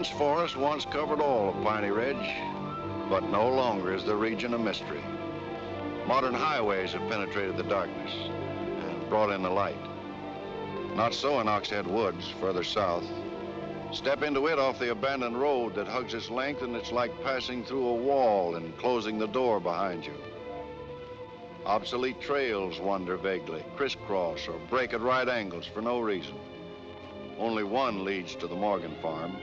Dense forest once covered all of Piney Ridge, but no longer is the region a mystery. Modern highways have penetrated the darkness and brought in the light. Not so in Oxhead Woods, further south. Step into it off the abandoned road that hugs its length, and it's like passing through a wall and closing the door behind you. Obsolete trails wander vaguely, crisscross or break at right angles for no reason. Only one leads to the Morgan farm.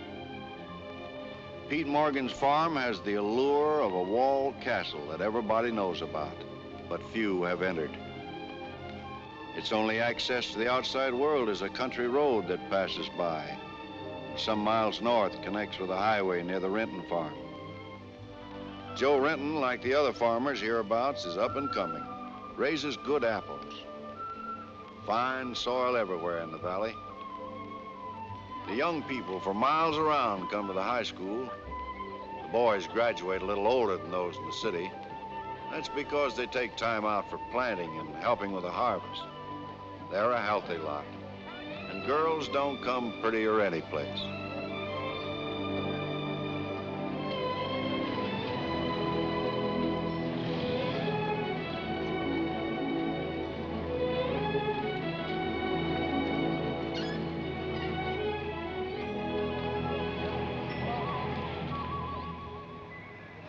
Pete Morgan's farm has the allure of a walled castle that everybody knows about, but few have entered. Its only access to the outside world is a country road that passes by. Some miles north connects with a highway near the Renton farm. Joe Renton, like the other farmers hereabouts, is up and coming. Raises good apples. Fine soil everywhere in the valley. The young people for miles around come to the high school. The boys graduate a little older than those in the city. That's because they take time out for planting and helping with the harvest. They're a healthy lot. And girls don't come prettier any place.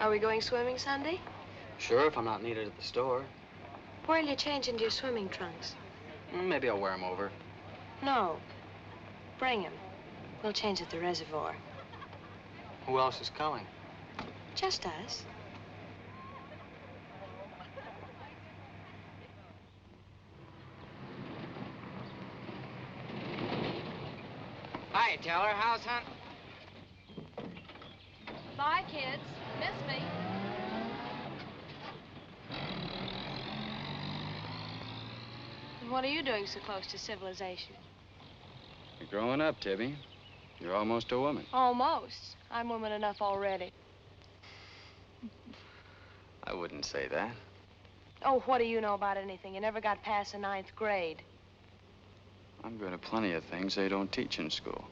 Are we going swimming Sunday? Sure, if I'm not needed at the store. Where'll you change into your swimming trunks? Maybe I'll wear them over. No. Bring 'em. We'll change at the reservoir. Who else is coming? Just us. Hi, Teller. How's hunt? Bye, kids. Miss me. And what are you doing so close to civilization? You're growing up, Tibby. You're almost a woman. Almost. I'm woman enough already. I wouldn't say that. Oh, what do you know about anything? You never got past the 9th grade. I'm good at plenty of things they don't teach in school.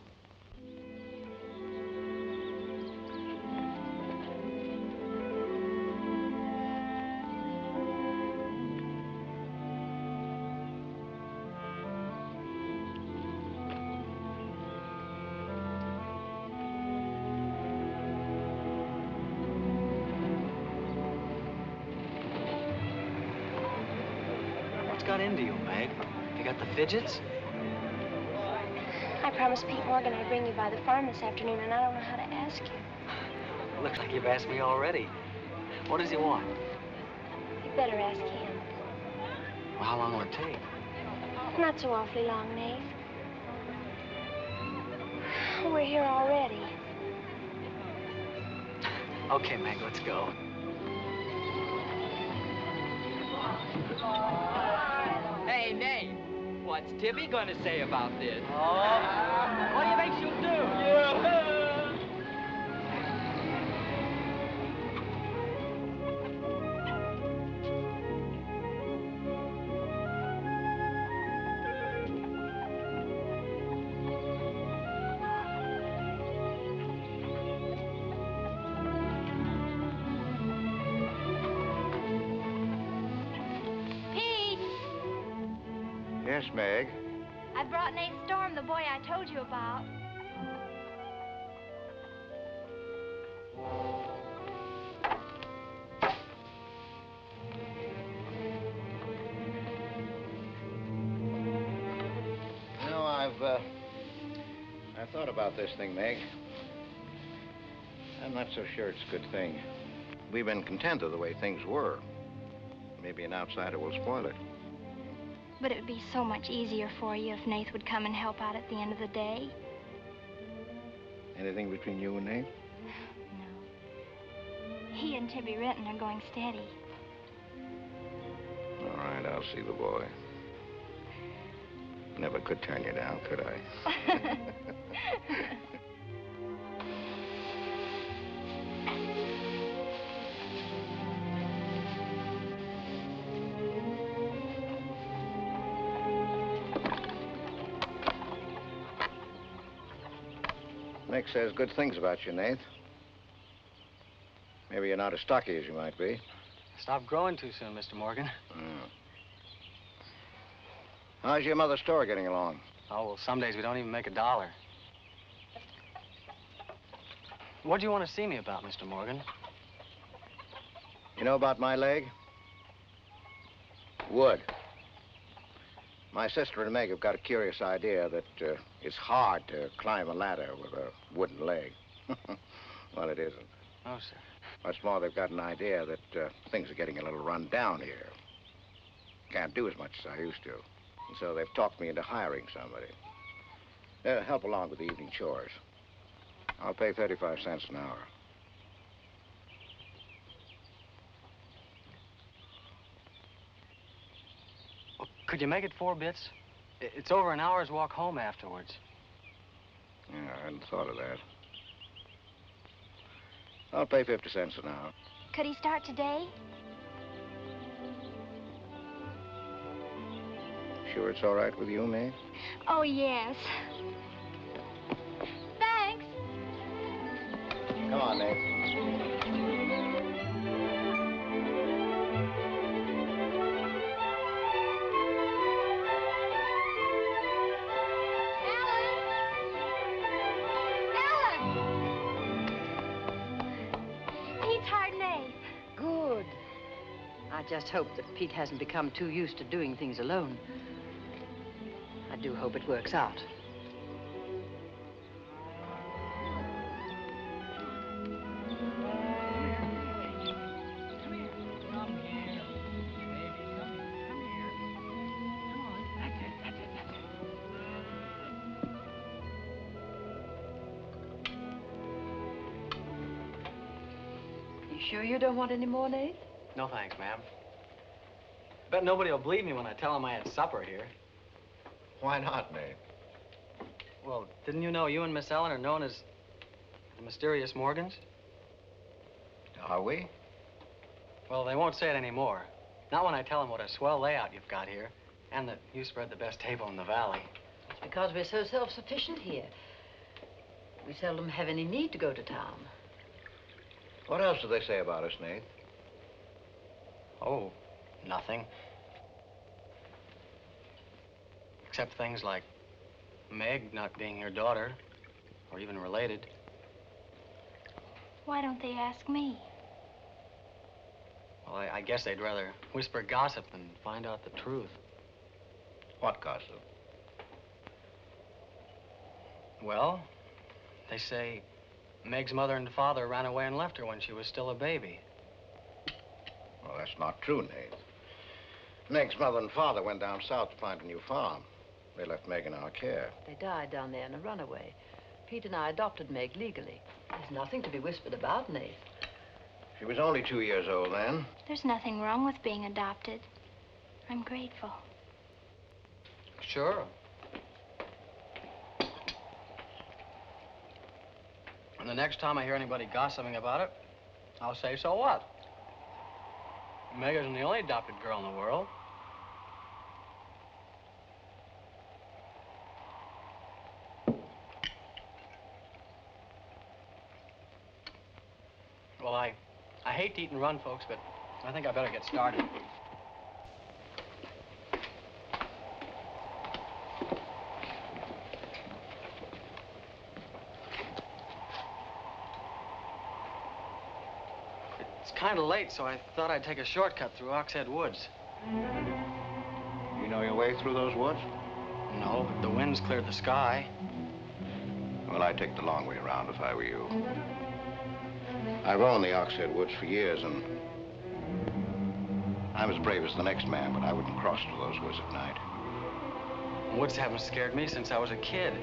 What's got into you, Meg? You got the fidgets? I promised Pete Morgan I'd bring you by the farm this afternoon, and I don't know how to ask you. Looks like you've asked me already. What does he want? You better ask him. Well, how long will it take? Not so awfully long, Nate. We're here already. Okay, Meg, let's go. Hey, Nate. What's Tibby gonna say about this? Oh. What do you think she'll do? Yeah. Yes, Meg. I brought Nate Storm, the boy I told you about. You know, I've thought about this thing, Meg. I'm not so sure it's a good thing. We've been content of the way things were. Maybe an outsider will spoil it. But it would be so much easier for you if Nate would come and help out at the end of the day. Anything between you and Nate? No. He and Tibby Renton are going steady. All right, I'll see the boy. Never could turn you down, could I? Meg says good things about you, Nate. Maybe you're not as stocky as you might be. Stop growing too soon, Mr. Morgan. How's your mother's store getting along? Oh, well, some days we don't even make $1. What do you want to see me about, Mr. Morgan? You know about my leg? Wood. My sister and Meg have got a curious idea that it's hard to climb a ladder with a wooden leg. Well, it isn't. Oh, sir. What's more, they've got an idea that things are getting a little run down here. Can't do as much as I used to. And so they've talked me into hiring somebody. Help along with the evening chores. I'll pay 35 cents an hour. Well, could you make it 4 bits? It's over an hour's walk home afterwards. Yeah, I hadn't thought of that. I'll pay 50 cents an hour. Could he start today? Sure it's all right with you, Meg? Oh, yes. Thanks. Come on, Nate. Good. I just hope that Pete hasn't become too used to doing things alone. I do hope it works out. Sure you don't want any more, Nate? No, thanks, ma'am. Bet nobody will believe me when I tell them I had supper here. Why not, Nate? Well, didn't you know you and Miss Ellen are known as the mysterious Morgans? Are we? Well, they won't say it anymore. Not when I tell them what a swell layout you've got here, and that you spread the best table in the valley. It's because we're so self-sufficient here. We seldom have any need to go to town. What else do they say about us, Nate? Oh, nothing. Except things like Meg not being your daughter, or even related. Why don't they ask me? Well, I guess they'd rather whisper gossip than find out the truth. What gossip? Well, they say Meg's mother and father ran away and left her when she was still a baby. Well, that's not true, Nate. Meg's mother and father went down south to find a new farm. They left Meg in our care. They died down there in a runaway. Pete and I adopted Meg legally. There's nothing to be whispered about, Nate. She was only 2 years old then. There's nothing wrong with being adopted. I'm grateful. Sure. And the next time I hear anybody gossiping about it, I'll say, so what? Meg isn't the only adopted girl in the world. Well, I hate to eat and run, folks, but I think I better get started. It's kind of late, so I thought I'd take a shortcut through Oxhead woods. You know your way through those woods? No, but the wind's cleared the sky. Well, I'd take the long way around if I were you. I've owned the Oxhead woods for years, and I'm as brave as the next man, but I wouldn't cross through those woods at night. Woods haven't scared me since I was a kid,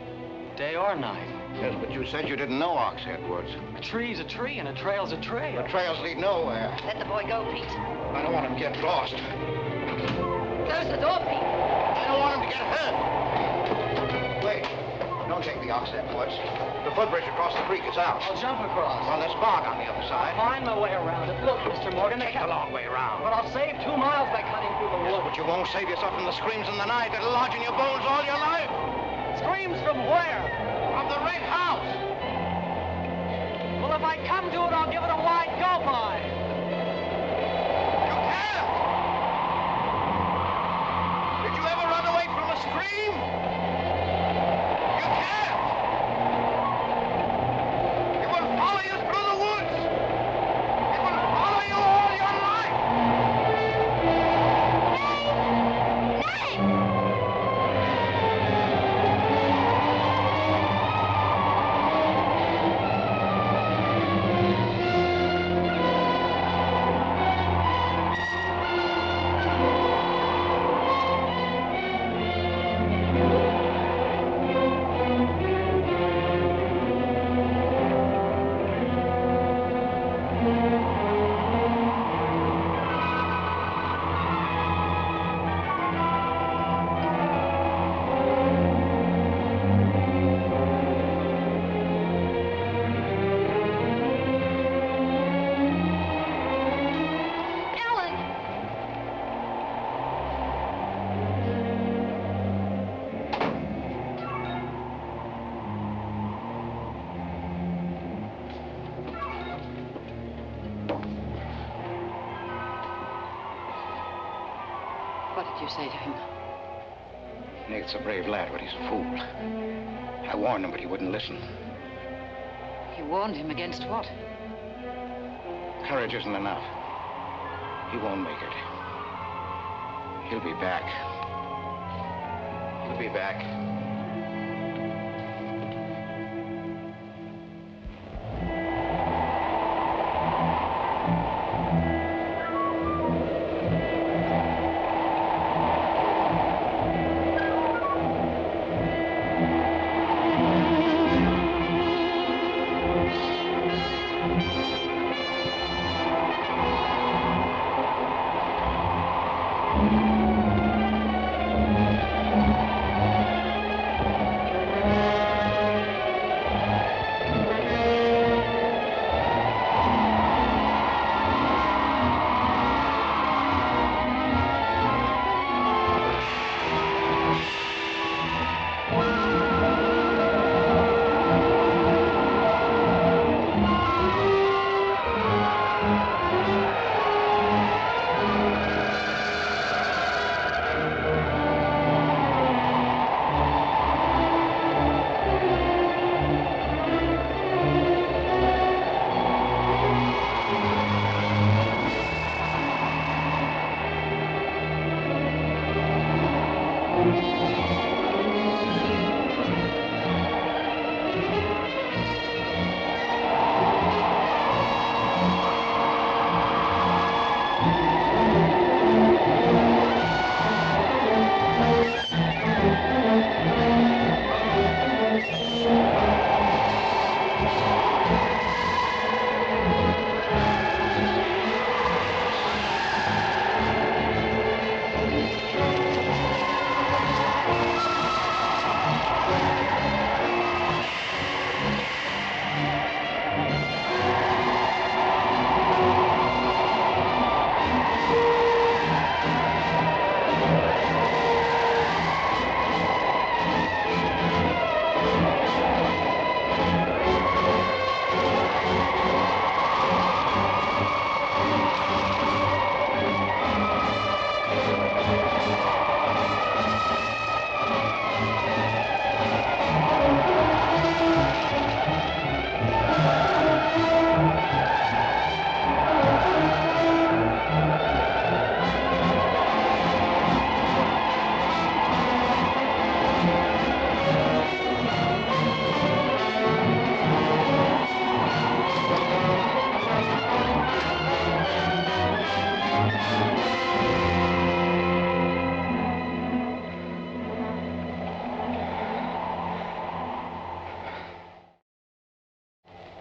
day or night. Yes, but you said you didn't know Oxhead woods. A tree's a tree and a trail's a trail. The trails lead nowhere. Let the boy go, Pete. I don't want him to get lost. Close the door, Pete. I don't want him to get hurt. Wait, don't take the Oxhead woods. The footbridge across the creek is out. I'll jump across. Well, there's fog on the other side. I'll find my way around it. Look, Mr. Morgan, Take the long way around. But I'll save 2 miles by cutting through the Yes, woods. but you won't save yourself from the screams in the night that'll lodge in your bones all your life. Screams from where? From the red house. come to it, I'll give it a wide go by. You can't! Did you ever run away from a stream? You can't! It will follow you through the woods! It will follow you all your life! What did you say to him? Nate's a brave lad, but he's a fool. I warned him, but he wouldn't listen. You warned him against what? Courage isn't enough. He won't make it. He'll be back. He'll be back.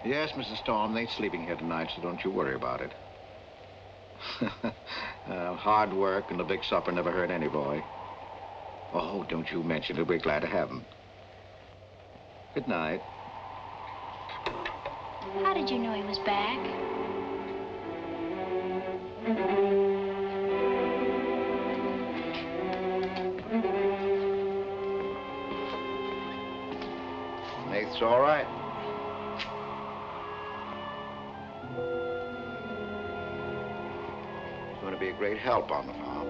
Yes, Mrs. Storm, Nate's sleeping here tonight, so don't you worry about it. Hard work and a big supper never hurt any boy. Oh, don't you mention it. We're glad to have him. Good night. How did you know he was back? Nate's all right. going to be a great help on the farm.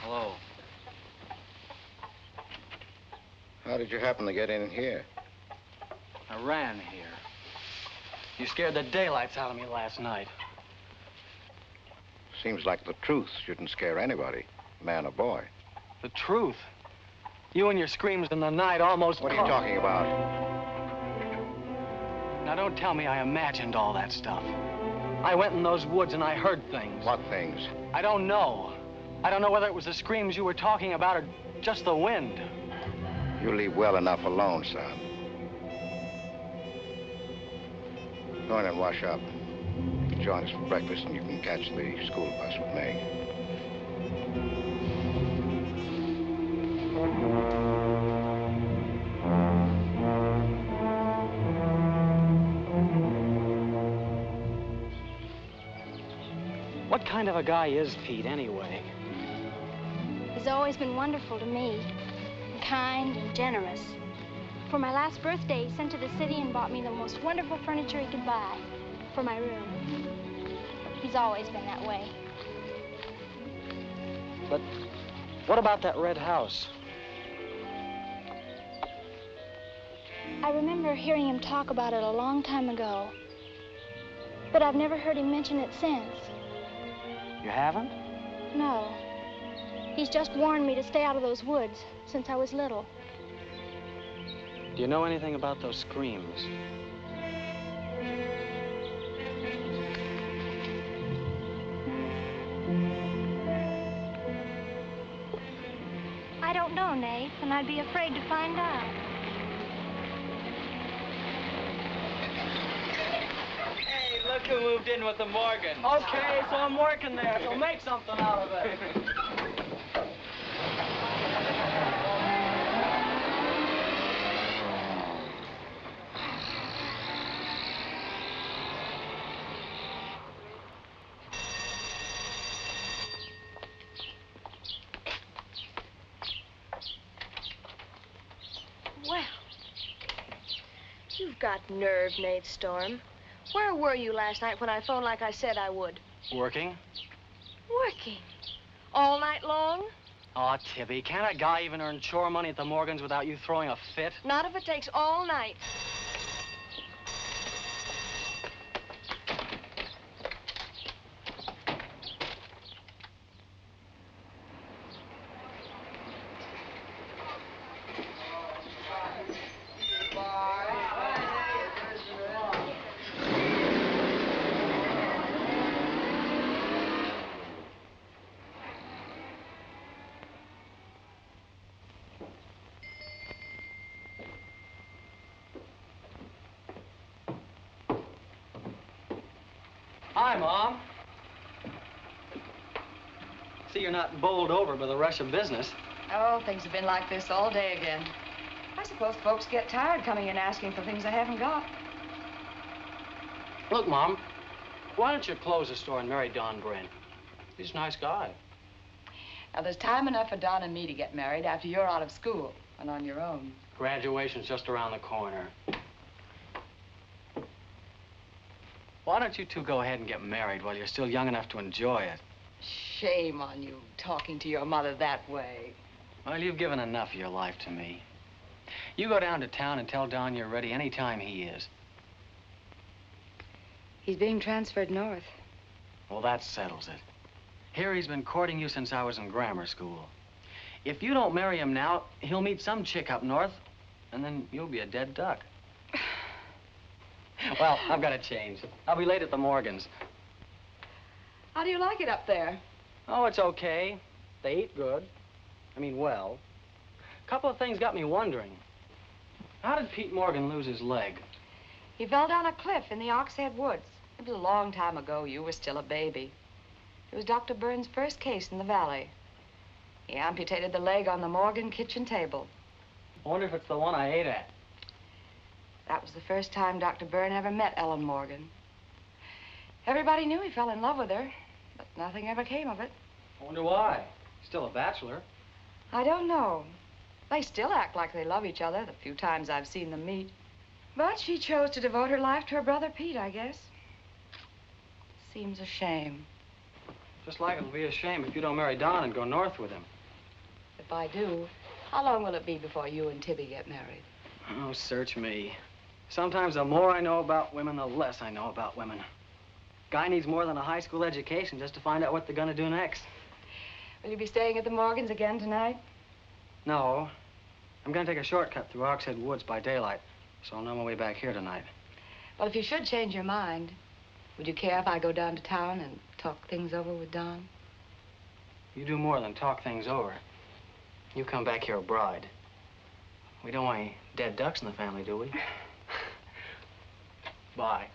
Hello. How did you happen to get in here? I ran here. You scared the daylights out of me last night. Seems like the truth shouldn't scare anybody, man or boy. The truth? You and your screams in the night almost... What are you talking about? Now, don't tell me I imagined all that stuff. I went in those woods and I heard things. What things? I don't know. I don't know whether it was the screams you were talking about or just the wind. You leave well enough alone, son. Go in and wash up. Join us for breakfast and you can catch the school bus with Meg. What kind of a guy is Pete, anyway? He's always been wonderful to me. Kind and generous. For my last birthday, he sent to the city and bought me the most wonderful furniture he could buy for my room. He's always been that way. But what about that red house? I remember hearing him talk about it a long time ago. But I've never heard him mention it since. You haven't? No. He's just warned me to stay out of those woods since I was little. Do you know anything about those screams? I don't know, Nate, and I'd be afraid to find out. Hey, look who moved in with the Morgan. Okay, so I'm working there, so make something out of it. Well, you've got nerve, Nate Storm. Where were you last night when I phoned like I said I would? Working? Working. All night long? Aw, Tibby, can't a guy even earn chore money at the Morgans without you throwing a fit? Not if it takes all night. Hi, Mom. See, you're not bowled over by the rush of business. Oh, things have been like this all day again. I suppose folks get tired coming in asking for things they haven't got. Look, Mom, why don't you close the store and marry Don Brent? He's a nice guy. Now, there's time enough for Don and me to get married after you're out of school and on your own. Graduation's just around the corner. Why don't you two go ahead and get married while you're still young enough to enjoy it? Shame on you, talking to your mother that way. Well, you've given enough of your life to me. You go down to town and tell Don you're ready any time he is. He's being transferred north. Well, that settles it. Here he's been courting you since I was in grammar school. If you don't marry him now, he'll meet some chick up north, and then you'll be a dead duck. Well, I've got to change. I'll be late at the Morgans. How do you like it up there? Oh, it's okay. They eat good. I mean, well. A couple of things got me wondering. How did Pete Morgan lose his leg? He fell down a cliff in the Oxhead woods. It was a long time ago. You were still a baby. It was Dr. Burns' first case in the valley. He amputated the leg on the Morgan kitchen table. I wonder if it's the one I ate at. That was the first time Dr. Byrne ever met Ellen Morgan. Everybody knew he fell in love with her, but nothing ever came of it. I wonder why. Still a bachelor. I don't know. They still act like they love each other the few times I've seen them meet. But she chose to devote her life to her brother Pete, I guess. Seems a shame. Just like it'll be a shame if you don't marry Don and go north with him. If I do, how long will it be before you and Tibby get married? Oh, search me. Sometimes the more I know about women, the less I know about women. Guy needs more than a high school education just to find out what they're gonna do next. Will you be staying at the Morgans again tonight? No. I'm gonna take a shortcut through Oxhead Woods by daylight, so I'll know my way back here tonight. Well, if you should change your mind, would you care if I go down to town and talk things over with Don? You do more than talk things over. You come back here a bride. We don't want any dead ducks in the family, do we? Bye.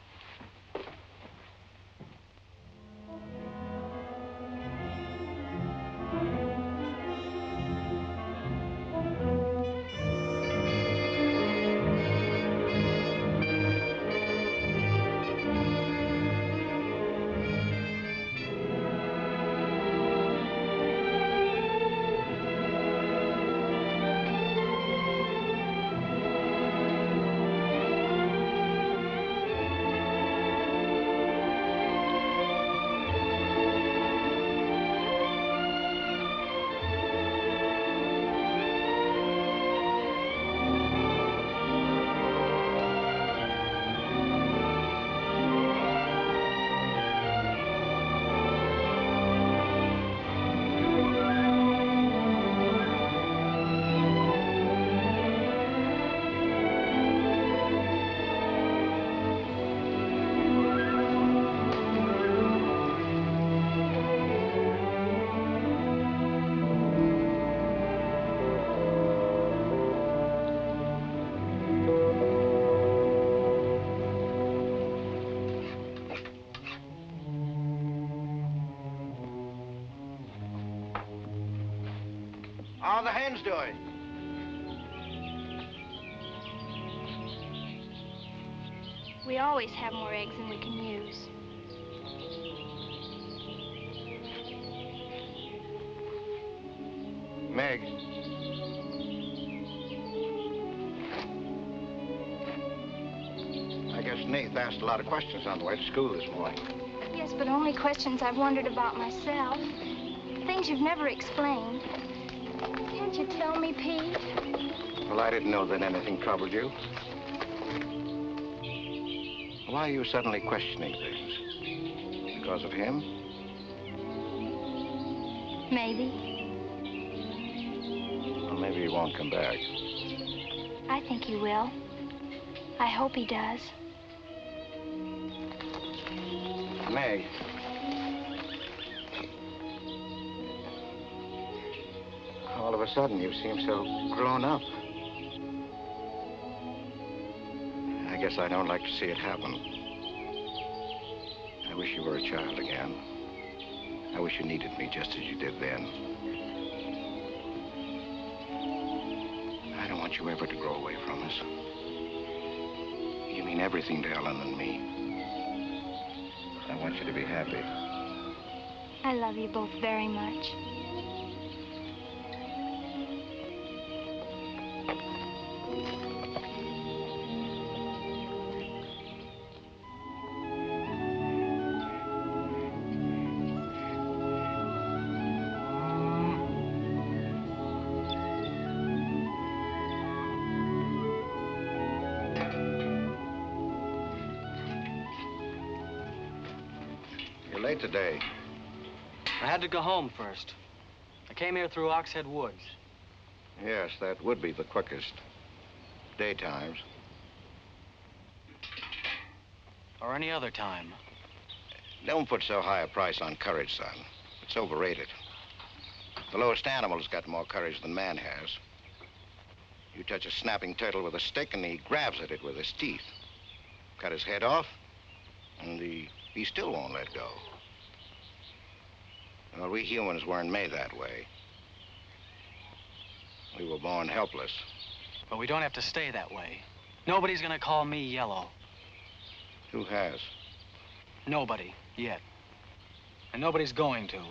How are the hens doing? We always have more eggs than we can use. Meg. I guess Nate asked a lot of questions on the way to school this morning. Yes, but only questions I've wondered about myself. Things you've never explained. Can't you tell me, Pete? Well, I didn't know that anything troubled you. Why are you suddenly questioning things? Because of him? Maybe. Well, maybe he won't come back. I think he will. I hope he does. Meg. All of a sudden, you seem so grown up. I guess I don't like to see it happen. I wish you were a child again. I wish you needed me just as you did then. I don't want you ever to grow away from us. You mean everything to Ellen and me. I want you to be happy. I love you both very much. You're late today. I had to go home first. I came here through Oxhead Woods. Yes, that would be the quickest. Daytimes. Or any other time. Don't put so high a price on courage, son. It's overrated. The lowest animal's got more courage than man has. You touch a snapping turtle with a stick and he grabs at it with his teeth. Cut his head off, and he still won't let go. Well, we humans weren't made that way. We were born helpless. But we don't have to stay that way. Nobody's gonna call me yellow. Who has? Nobody, yet. And nobody's going to.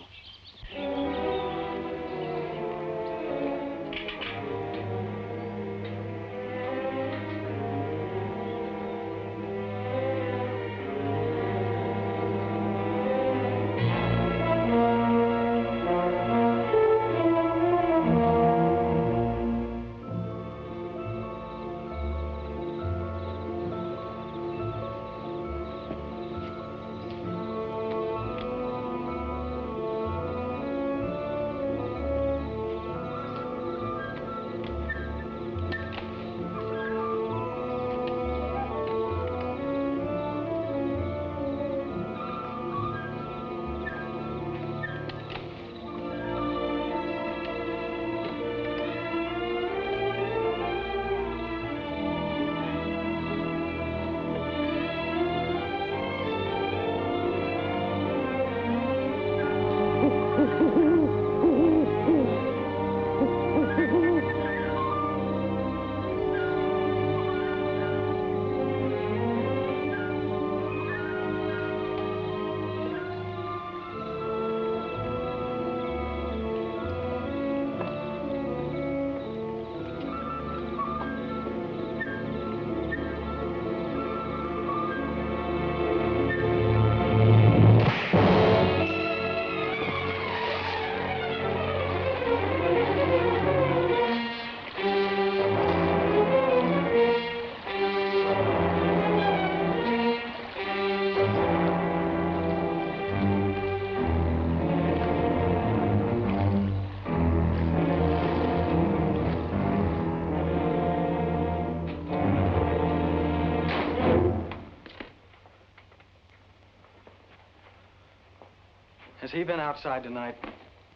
Has he been outside tonight?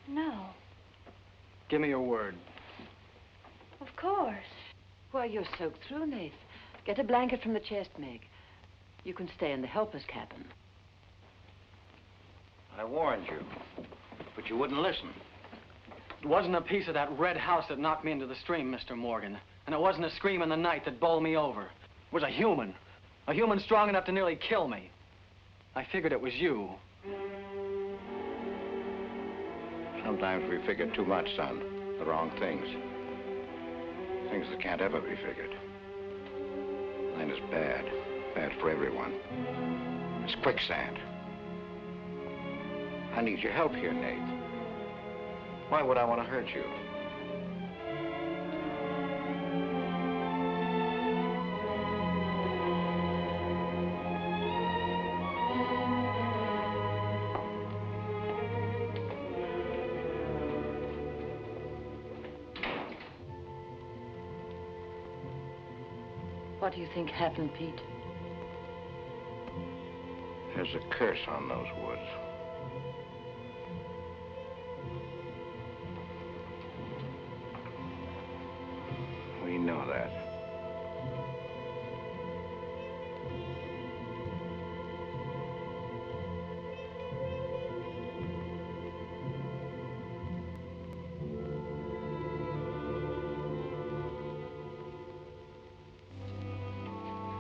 No. Give me your word. Of course. Why, you're soaked through, Nath. Get a blanket from the chest, Meg. You can stay in the helper's cabin. I warned you, but you wouldn't listen. It wasn't a piece of that red house that knocked me into the stream, Mr. Morgan. And it wasn't a scream in the night that bowled me over. It was a human strong enough to nearly kill me. I figured it was you. Sometimes we figure too much, son. The wrong things. Things that can't ever be figured. Mine is bad. Bad for everyone. It's quicksand. I need your help here, Nate. Why would I want to hurt you? What do you think happened, Pete? There's a curse on those woods. We know that.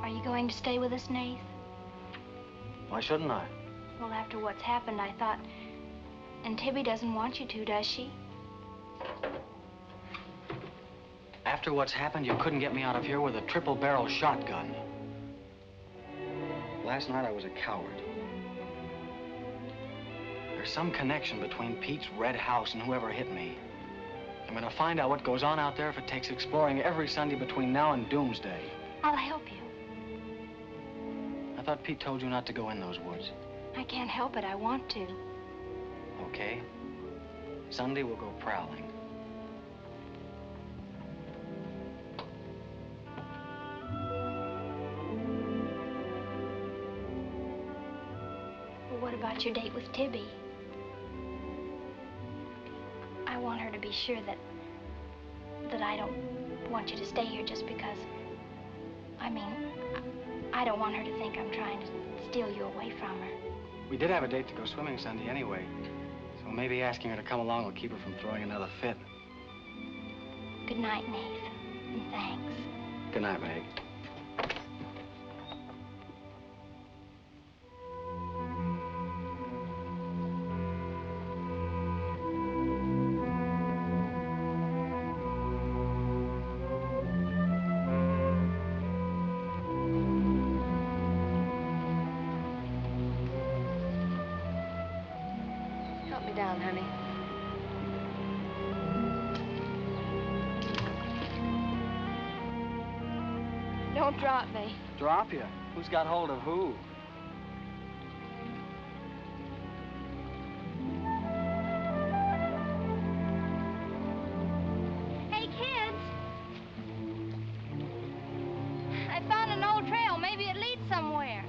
Are you going to stay with us, Nath? Why shouldn't I? Well, after what's happened, I thought... And Tibby doesn't want you to, does she? After what's happened, you couldn't get me out of here with a triple-barrel shotgun. Last night, I was a coward. There's some connection between Pete's red house and whoever hit me. I'm gonna find out what goes on out there if it takes exploring every Sunday between now and doomsday. I'll help you. I thought Pete told you not to go in those woods. I can't help it. I want to. Okay. Sunday, we'll go prowling. Well, what about your date with Tibby? I want her to be sure that I don't want you to stay here just because... I mean, I don't want her to think I'm trying to steal you away from her. We did have a date to go swimming Sunday anyway, so maybe asking her to come along will keep her from throwing another fit. Good night, Nath, and thanks. Good night, Meg. me down, honey. Don't drop me. Drop you? Who's got hold of who? Hey, kids. I found an old trail. Maybe it leads somewhere.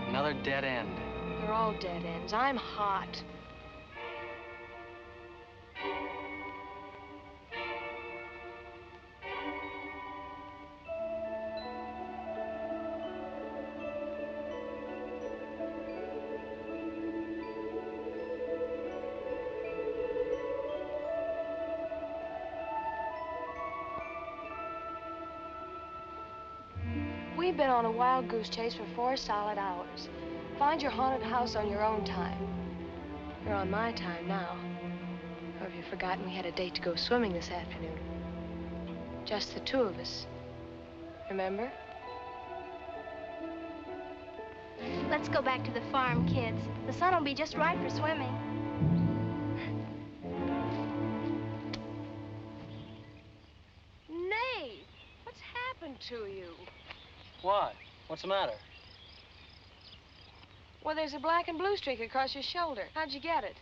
Another dead end. They're all dead ends. I'm hot. We've been on a wild goose chase for 4 solid hours. Find your haunted house on your own time. You're on my time now. Or have you forgotten we had a date to go swimming this afternoon? Just the two of us. Remember? Let's go back to the farm, kids. The sun will be just right for swimming. Nate, what's happened to you? What? What's the matter? Well, there's a black and blue streak across your shoulder. How'd you get it?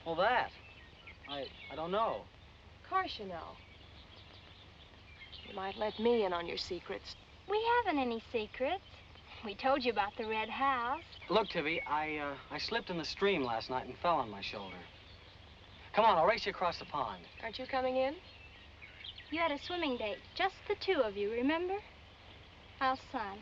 Well, that. I don't know. Of course you know. You might let me in on your secrets. We haven't any secrets. We told you about the red house. Look, Tibby, I slipped in the stream last night and fell on my shoulder. Come on, I'll race you across the pond. Aren't you coming in? You had a swimming date, just the two of you, remember? How's Son?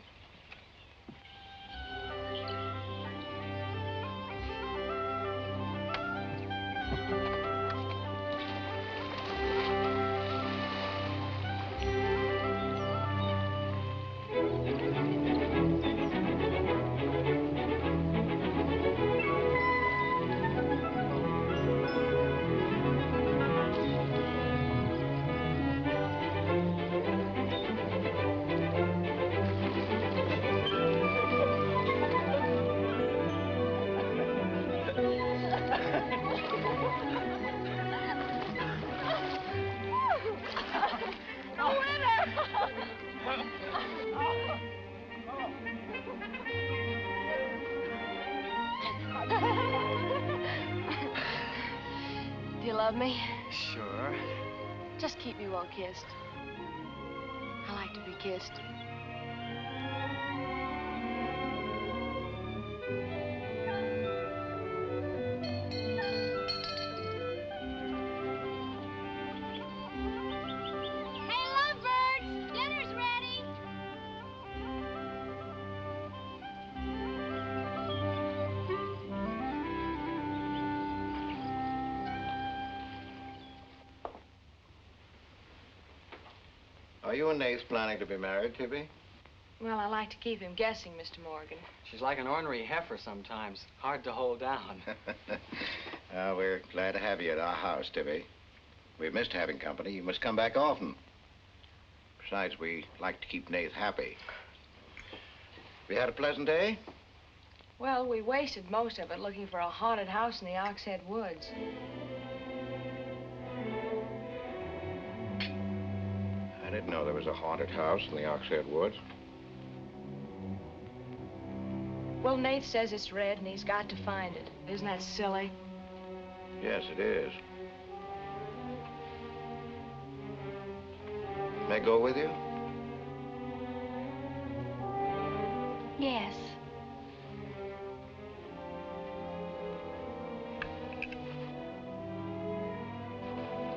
Do you love me? Sure. Just keep me well kissed. I like to be kissed. Hey, lovebirds! Dinner's ready! Are you and Nate planning to be married, Tibby? Well, I like to keep him guessing, Mr. Morgan. She's like an ornery heifer sometimes. Hard to hold down. We're glad to have you at our house, Tibby. We've missed having company. You must come back often. Besides, we like to keep Nate happy. We had a pleasant day? Well, we wasted most of it looking for a haunted house in the Oxhead woods. I didn't know there was a haunted house in the Oxhead woods. Well, Nate says it's red and he's got to find it. Isn't that silly? Yes, it is. May I go with you? Yes.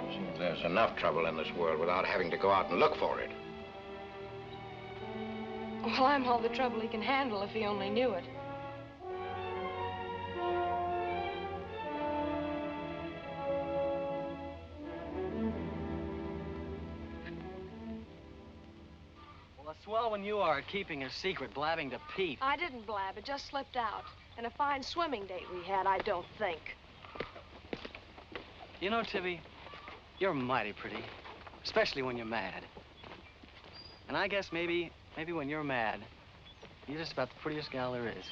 See, there's enough trouble in this world without having to go out and look for it. Well, I'm all the trouble he can handle if he only knew it. Well, a swell when you are keeping a secret, blabbing to Pete. I didn't blab. It just slipped out. And a fine swimming date we had, I don't think. You know, Tibby, you're mighty pretty, especially when you're mad. And I guess maybe when you're mad, you're just about the prettiest gal there is.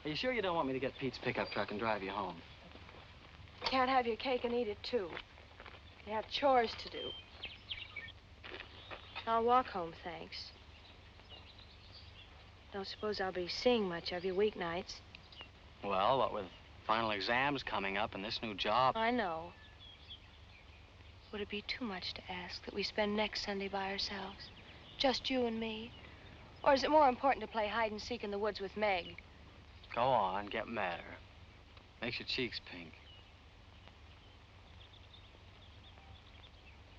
Are you sure you don't want me to get Pete's pickup truck and drive you home? Can't have your cake and eat it, too. You have chores to do. I'll walk home, thanks. Don't suppose I'll be seeing much of you weeknights. Well, what with final exams coming up and this new job. I know. Would it be too much to ask that we spend next Sunday by ourselves? Just you and me? Or is it more important to play hide and seek in the woods with Meg? Go on, get madder. Makes your cheeks pink.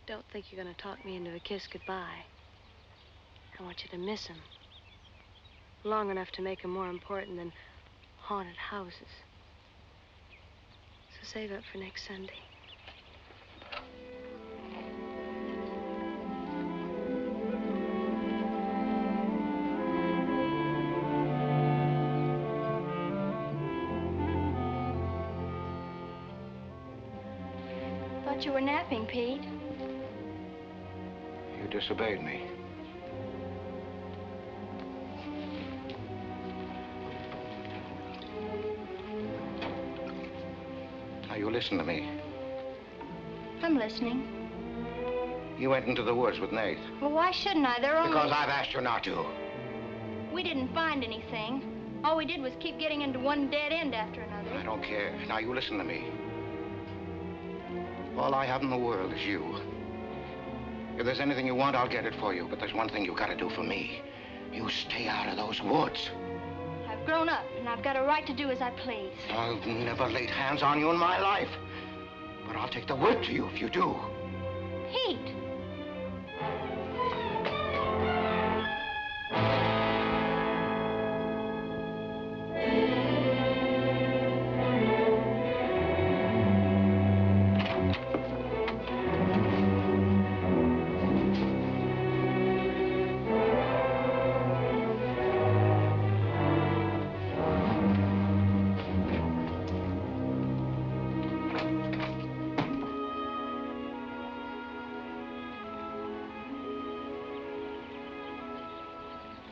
Don't think you're gonna talk me into a kiss goodbye. I want you to miss him. Long enough to make him more important than haunted houses. So save up for next Sunday. Thought you were napping, Pete. You disobeyed me. Now, you listen to me. I'm listening. You went into the woods with Nate. Well, why shouldn't I? They're only... Because I've asked you not to. We didn't find anything. All we did was keep getting into one dead end after another. I don't care. Now, you listen to me. All I have in the world is you. If there's anything you want, I'll get it for you. But there's one thing you gotta do for me. You stay out of those woods. I've grown up, and I've got a right to do as I please. I've never laid hands on you in my life. But I'll take the word to you if you do. Pete!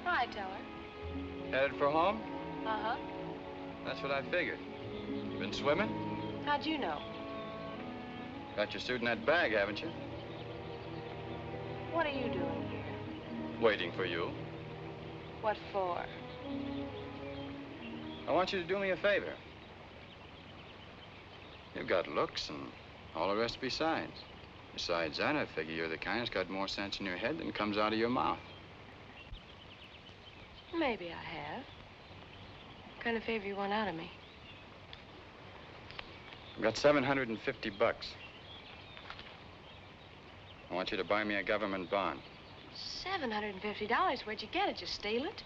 Hi, Teller. Headed for home? Uh-huh. That's what I figured. You been swimming? How'd you know? Got your suit in that bag, haven't you? What are you doing here? Waiting for you. What for? I want you to do me a favor. You've got looks and all the rest besides. Besides that, I figure you're the kind that's got more sense in your head than comes out of your mouth. Maybe I have. What kind of favor you want out of me? I've got $750. I want you to buy me a government bond. $750? Where'd you get it? Just steal it?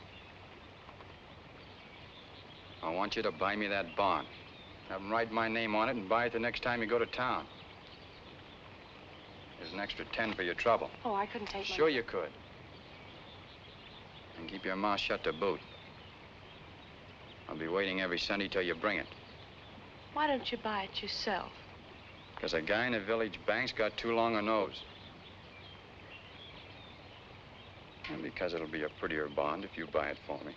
I want you to buy me that bond. Have them write my name on it and buy it the next time you go to town. There's an extra 10 for your trouble. Oh, I couldn't take Sure you could. And keep your mouth shut to boot. I'll be waiting every Sunday till you bring it. Why don't you buy it yourself? Because a guy in the village bank's got too long a nose. And because it'll be a prettier bond if you buy it for me.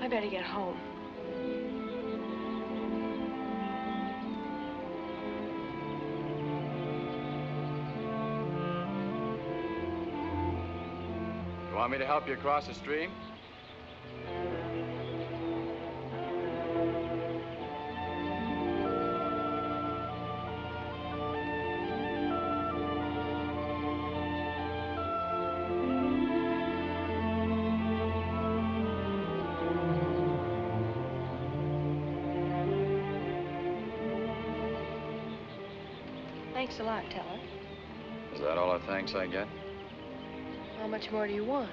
I better get home. You want me to help you across the stream? Thanks a lot, Teller. Is that all the thanks I get? How much more do you want?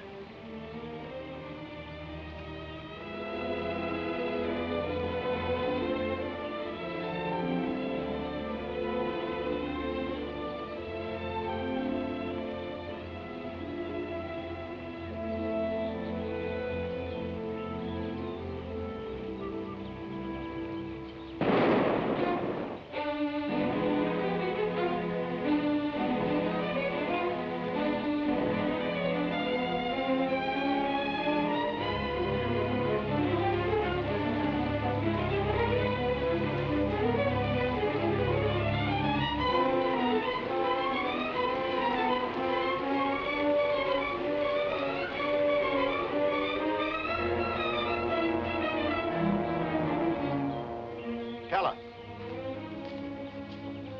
Keller.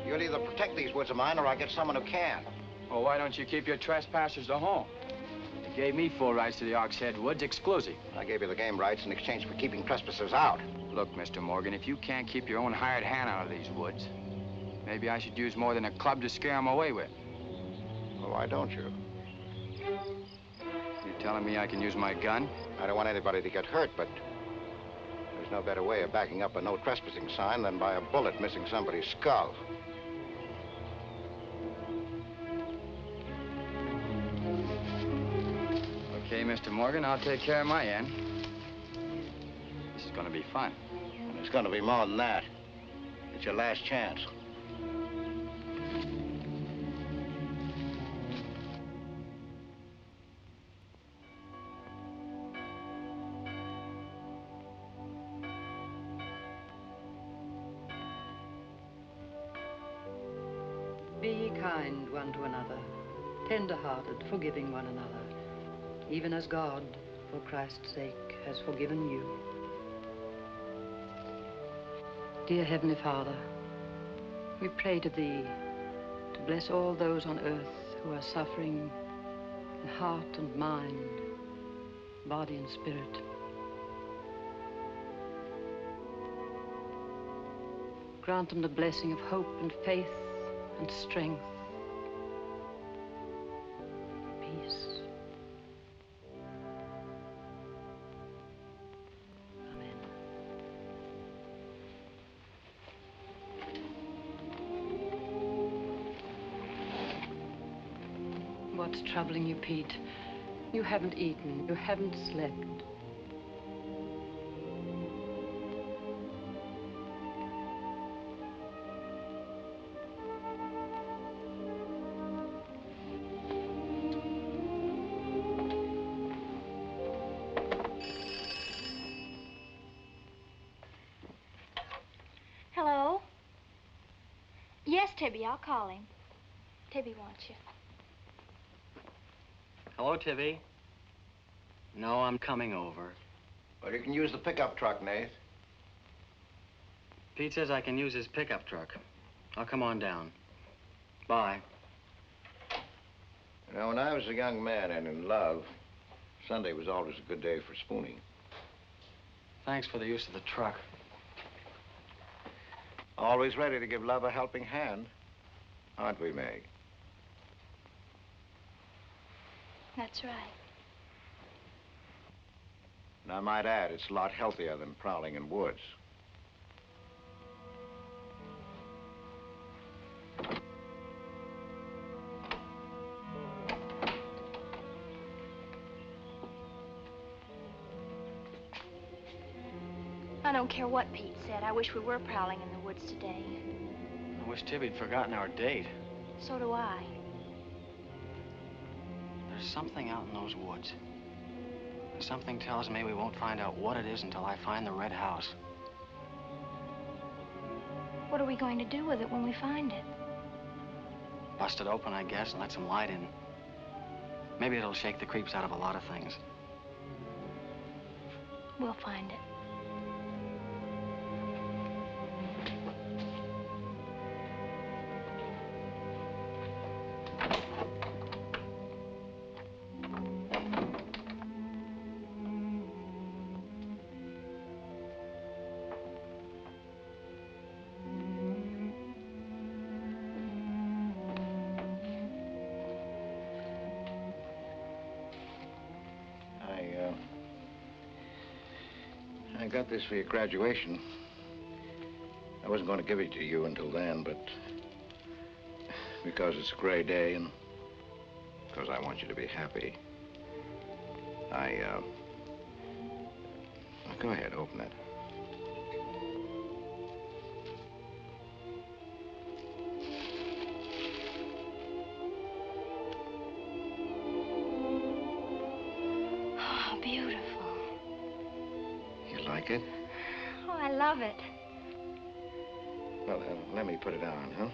You'll either protect these woods of mine or I'll get someone who can. Well, why don't you keep your trespassers to home? You gave me full rights to the Oxhead woods, exclusive. I gave you the game rights in exchange for keeping trespassers out. Look, Mr. Morgan, if you can't keep your own hired hand out of these woods, maybe I should use more than a club to scare them away with. Well, why don't you? You telling me I can use my gun? I don't want anybody to get hurt, but there's no better way of backing up a no trespassing sign than by a bullet missing somebody's skull. Okay, Mr. Morgan, I'll take care of my end. This is gonna be fun. And it's gonna be more than that. It's your last chance. Be kind one to another, tender-hearted, forgiving one another, even as God, for Christ's sake, has forgiven you. Dear Heavenly Father, we pray to Thee to bless all those on earth who are suffering in heart and mind, body and spirit. Grant them the blessing of hope and faith and strength, peace. Amen. What's troubling you, Pete? You haven't eaten, you haven't slept. Hello? Yes, Tibby, I'll call him. Tibby wants you. Hello, Tibby. No, I'm coming over. Well, you can use the pickup truck, Nath. Pete says I can use his pickup truck. I'll come on down. Bye. You know, when I was a young man and in love, Sunday was always a good day for spooning. Thanks for the use of the truck. Always ready to give love a helping hand. Aren't we, Meg? That's right. And I might add, it's a lot healthier than prowling in woods. I don't care what Pete said. I wish we were prowling in the woods today. I wish Tibby'd forgotten our date. So do I. There's something out in those woods. And something tells me we won't find out what it is until I find the red house. What are we going to do with it when we find it? Bust it open, I guess, and let some light in. Maybe it'll shake the creeps out of a lot of things. We'll find it. I got this for your graduation. I wasn't going to give it to you until then, but because it's a gray day and because I want you to be happy, go ahead, open it. Oh, beautiful. You like it? Oh, I love it. Well, let me put it on, huh?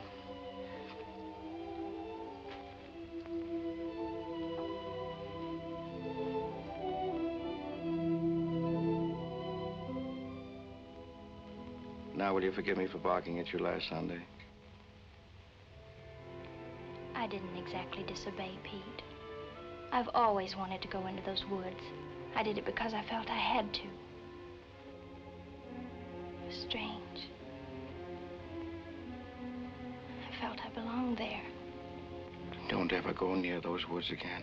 Now, will you forgive me for barking at you last Sunday? I didn't exactly disobey, Pete. I've always wanted to go into those woods. I did it because I felt I had to. It was strange. I felt I belonged there. Don't ever go near those woods again.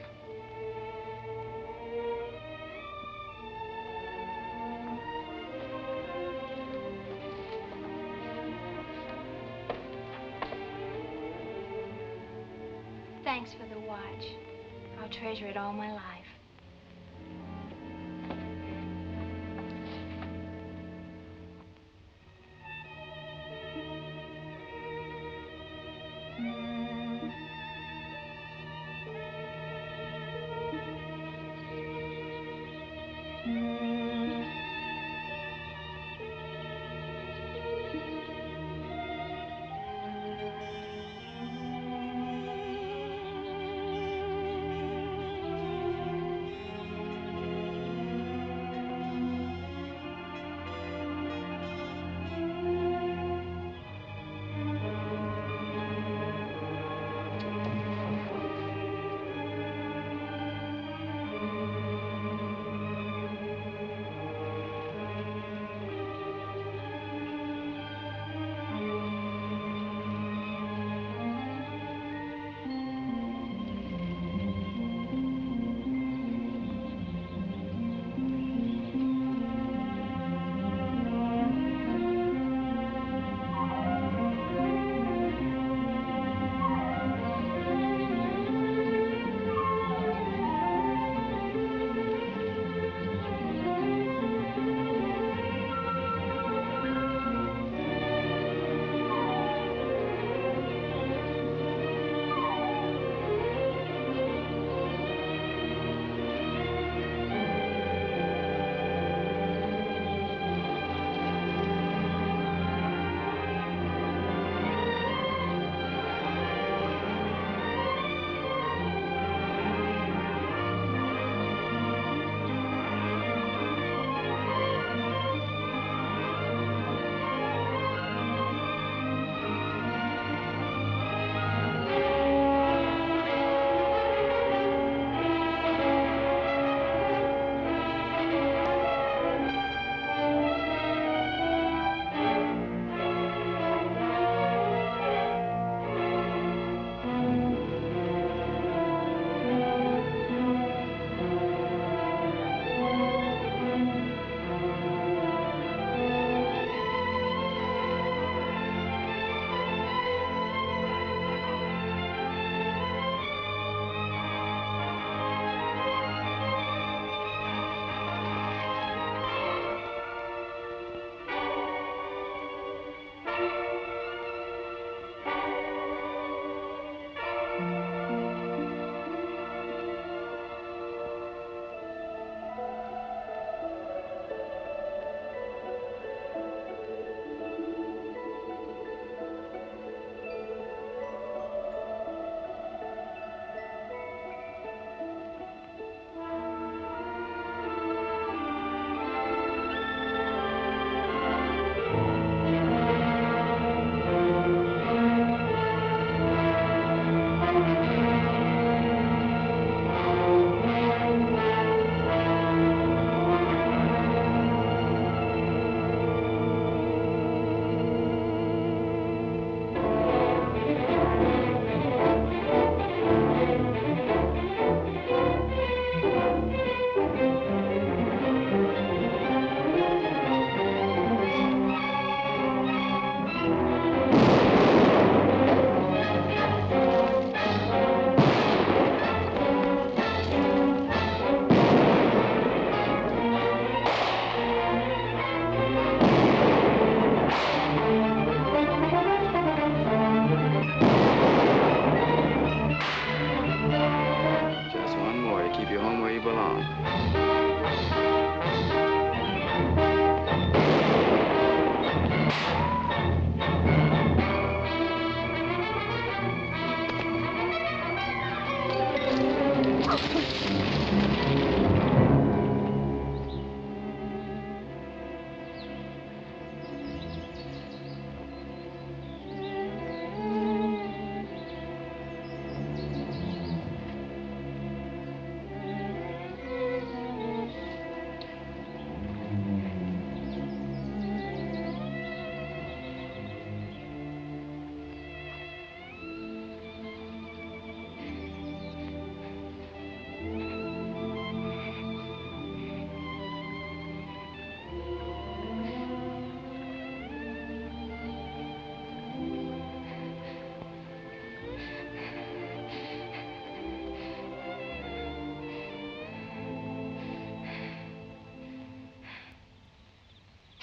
Thanks for the watch. I'll treasure it all my life.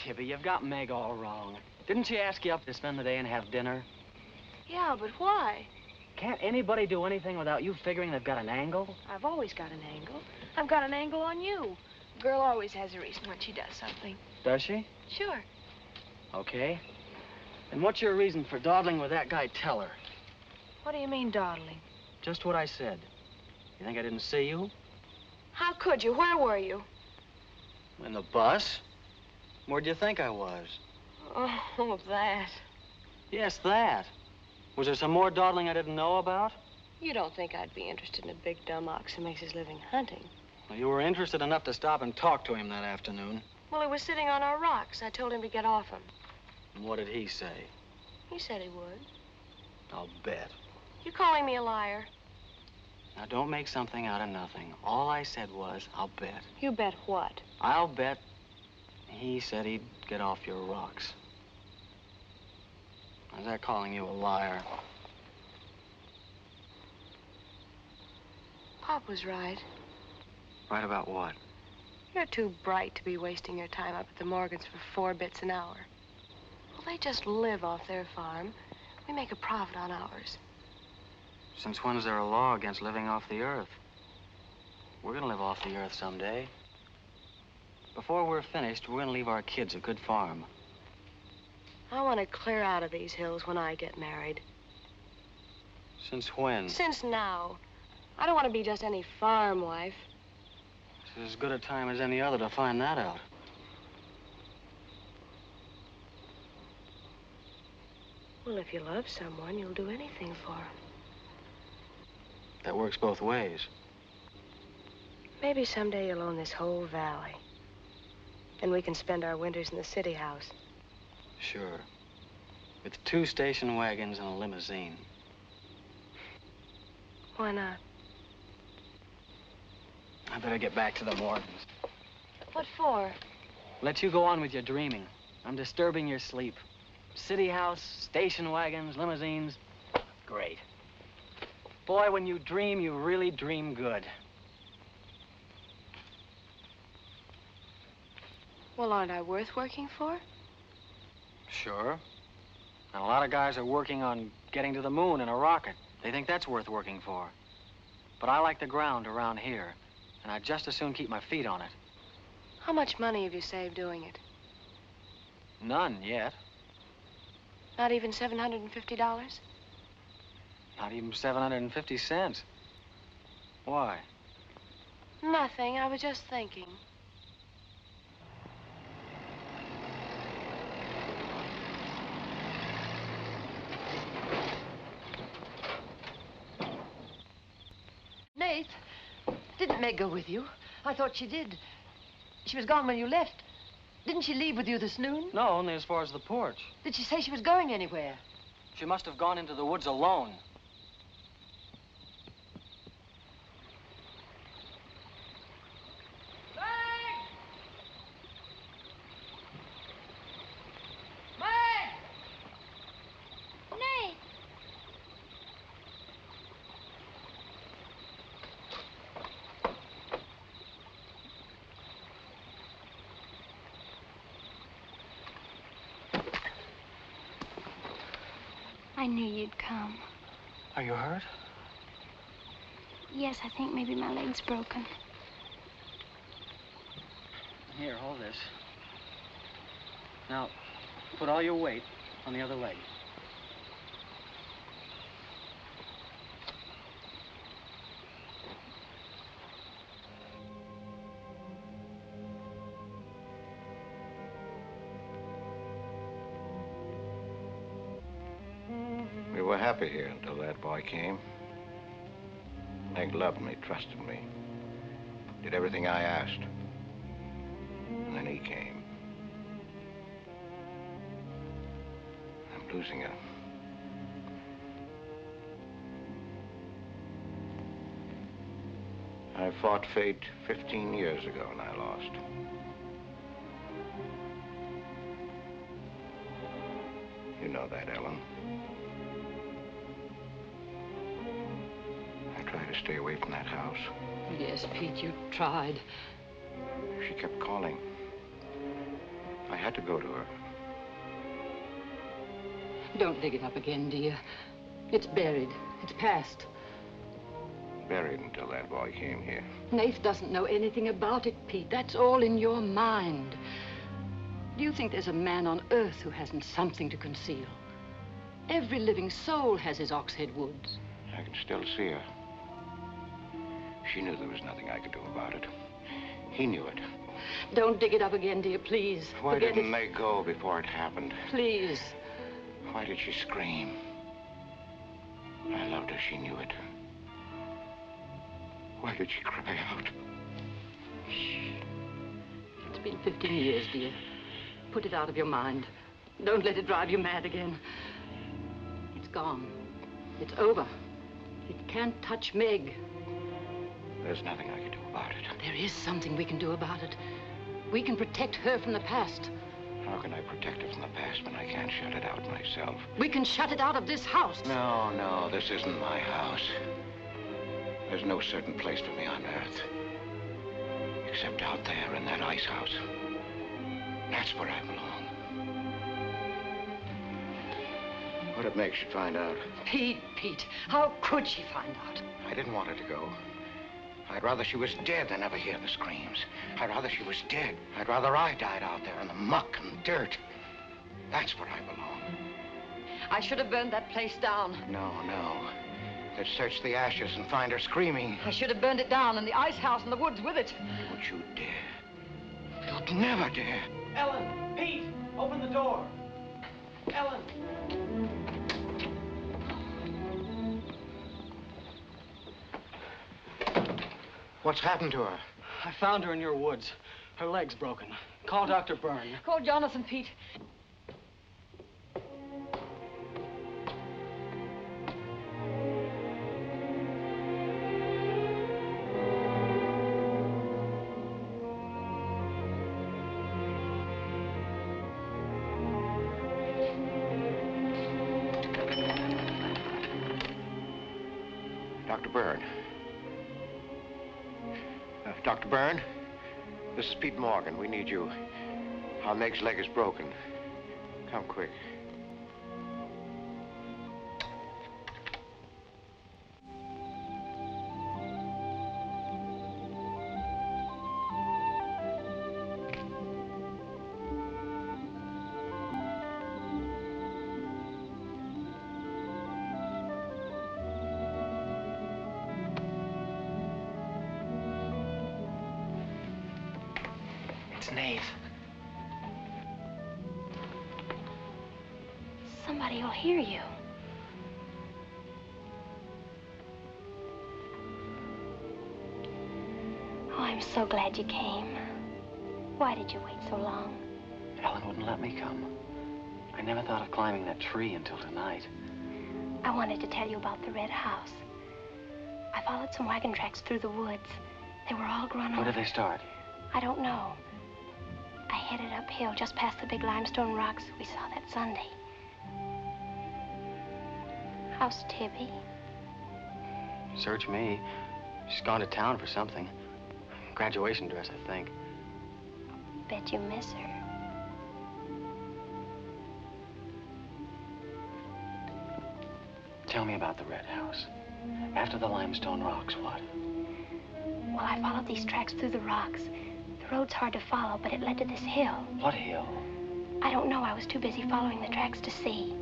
Tibby, you've got Meg all wrong. Didn't she ask you up to spend the day and have dinner? Yeah, but why? Can't anybody do anything without you figuring they've got an angle? I've always got an angle. I've got an angle on you. A girl always has a reason when she does something. Does she? Sure. Okay. And what's your reason for dawdling with that guy Teller? What do you mean, dawdling? Just what I said. You think I didn't see you? How could you? Where were you? In the bus? Where'd you think I was? Oh, that. Yes, that. Was there some more dawdling I didn't know about? You don't think I'd be interested in a big dumb ox who makes his living hunting? Well, you were interested enough to stop and talk to him that afternoon. Well, he was sitting on our rocks. I told him to get off them. And what did he say? He said he would. I'll bet. You calling me a liar? Now, don't make something out of nothing. All I said was, I'll bet. You bet what? I'll bet he said he'd get off your rocks. Is that calling you a liar? Pop was right. Right about what? You're too bright to be wasting your time up at the Morgans for 4 bits an hour. Well, they just live off their farm. We make a profit on ours. Since when is there a law against living off the earth? We're gonna live off the earth someday. Before we're finished, we're gonna leave our kids a good farm. I want to clear out of these hills when I get married. Since when? Since now. I don't want to be just any farm wife. This is as good a time as any other to find that out. Well, if you love someone, you'll do anything for him. That works both ways. Maybe someday you'll own this whole valley. Then we can spend our winters in the city house. Sure. With 2 station wagons and a limousine. Why not? I better get back to the Morgans. What for? Let you go on with your dreaming. I'm disturbing your sleep. City house, station wagons, limousines. Great. Boy, when you dream, you really dream good. Well, aren't I worth working for? Sure. And a lot of guys are working on getting to the moon in a rocket. They think that's worth working for. But I like the ground around here, and I'd just as soon keep my feet on it. How much money have you saved doing it? None yet. Not even $750? Not even 750 cents. Why? Nothing. I was just thinking. Nate, didn't Meg go with you? I thought she did. She was gone when you left. Didn't she leave with you this noon? No, only as far as the porch. Did she say she was going anywhere? She must have gone into the woods alone. I knew you'd come. Are you hurt? Yes, I think maybe my leg's broken. Here, hold this. Now, put all your weight on the other leg. were happy here until that boy came. Meg loved me, trusted me, did everything I asked. And then he came. I'm losing her. I fought fate 15 years ago and I lost. You know that, Ellen. I tried to stay away from that house. Yes, Pete, you tried. She kept calling. I had to go to her. Don't dig it up again, dear. It's buried. It's past. Buried until that boy came here. Nath doesn't know anything about it, Pete. That's all in your mind. Do you think there's a man on earth who hasn't something to conceal? Every living soul has his Oxhead woods. I can still see her. She knew there was nothing I could do about it. He knew it. Don't dig it up again, dear, please. Why didn't they go before it happened? Please. Why did she scream? I loved her, she knew it. Why did she cry out? Shh. It's been 15 years, dear. Put it out of your mind. Don't let it drive you mad again. It's gone. It's over. It can't touch Meg. There's nothing I can do about it. There is something we can do about it. We can protect her from the past. How can I protect her from the past when I can't shut it out myself? We can shut it out of this house. No, this isn't my house. There's no certain place for me on earth. Except out there in that ice house. That's where I belong. What if Meg should find out? Pete, how could she find out? I didn't want her to go. I'd rather she was dead than ever hear the screams. I'd rather she was dead. I'd rather I died out there in the muck and dirt. That's where I belong. I should have burned that place down. No. They'd search the ashes and find her screaming. I should have burned it down and the ice house in the woods with it. Don't you dare. You'd never dare. Ellen, Pete, open the door. Ellen. What's happened to her? I found her in your woods. Her leg's broken. Call Dr. Byrne. Call Jonathan, Pete. Dr. Byrne. Dr. Byrne, this is Pete Morgan. We need you. Our Meg's leg is broken. Come quick. Nate. Somebody will hear you. Oh, I'm so glad you came. Why did you wait so long? Ellen wouldn't let me come. I never thought of climbing that tree until tonight. I wanted to tell you about the red house. I followed some wagon tracks through the woods. They were all grown over. Where did they start? I don't know. I headed uphill just past the big limestone rocks we saw that Sunday. How's Tibby? Search me. She's gone to town for something. Graduation dress, I think. Bet you miss her. Tell me about the red house. After the limestone rocks, what? Well, I followed these tracks through the rocks. The road's hard to follow, but it led to this hill. What hill? I don't know. I was too busy following the tracks to see.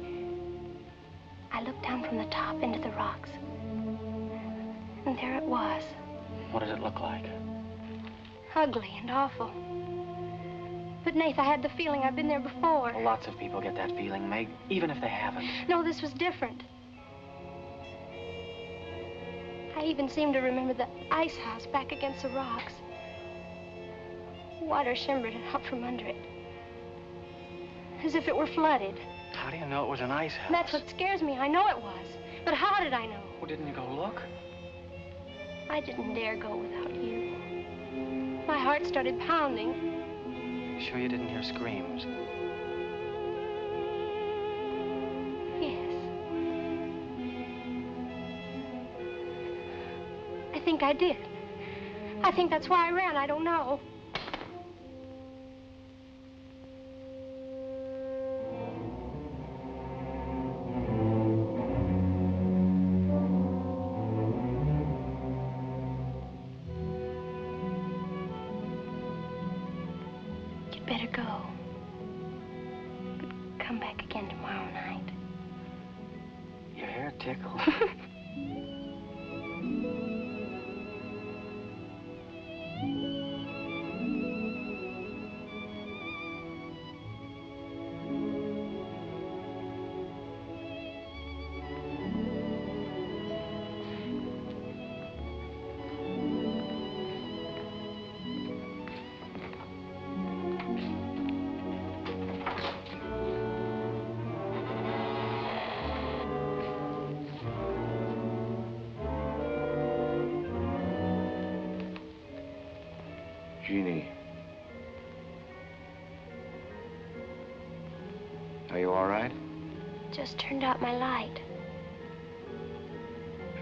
I looked down from the top into the rocks. And there it was. What did it look like? Ugly and awful. But, Nath, I had the feeling I'd been there before. Well, lots of people get that feeling, Meg, even if they haven't. No, this was different. even seem to remember the ice house back against the rocks. Water shimmered out from under it, as if it were flooded. How do you know it was an ice house? That's what scares me. I know it was. But how did I know? Well, didn't you go look? I didn't dare go without you. My heart started pounding. You sure you didn't hear screams? Yes. I think I did. I think that's why I ran. I don't know. Better go. But come back again tomorrow night. Your hair tickles. Jeannie. Are you all right? Just turned out my light.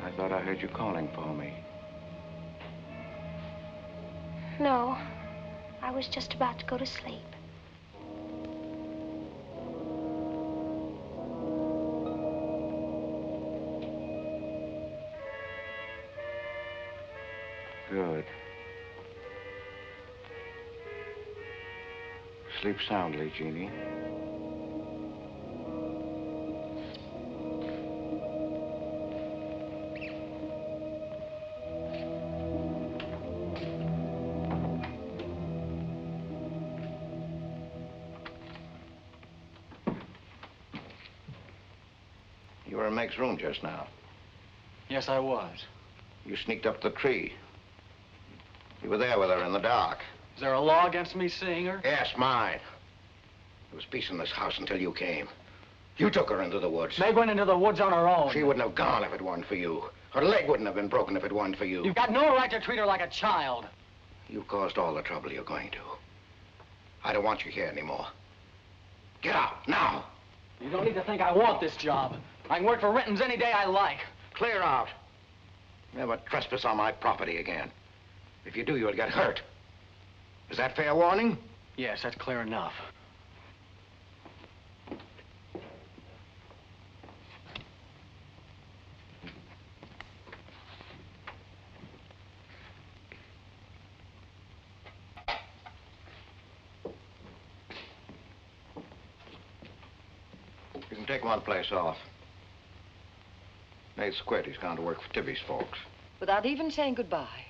I thought I heard you calling for me. No, I was just about to go to sleep. Good. Sleep soundly, Jeannie. You were in Meg's room just now. Yes, I was. You sneaked up the tree. You were there with her in the dark. Is there a law against me seeing her? Yes, mine. There was peace in this house until you came. You took her into the woods. Meg went into the woods on her own. She wouldn't have gone if it weren't for you. Her leg wouldn't have been broken if it weren't for you. You've got no right to treat her like a child. You caused all the trouble you're going to. I don't want you here anymore. Get out, now. You don't need to think I want this job. I can work for Renton's any day I like. Clear out. Never trespass on my property again. If you do, you'll get hurt. Is that fair warning? Yes, that's clear enough. You can take one place off. Nate's quit. He's gone to work for Tibby's folks. Without even saying goodbye.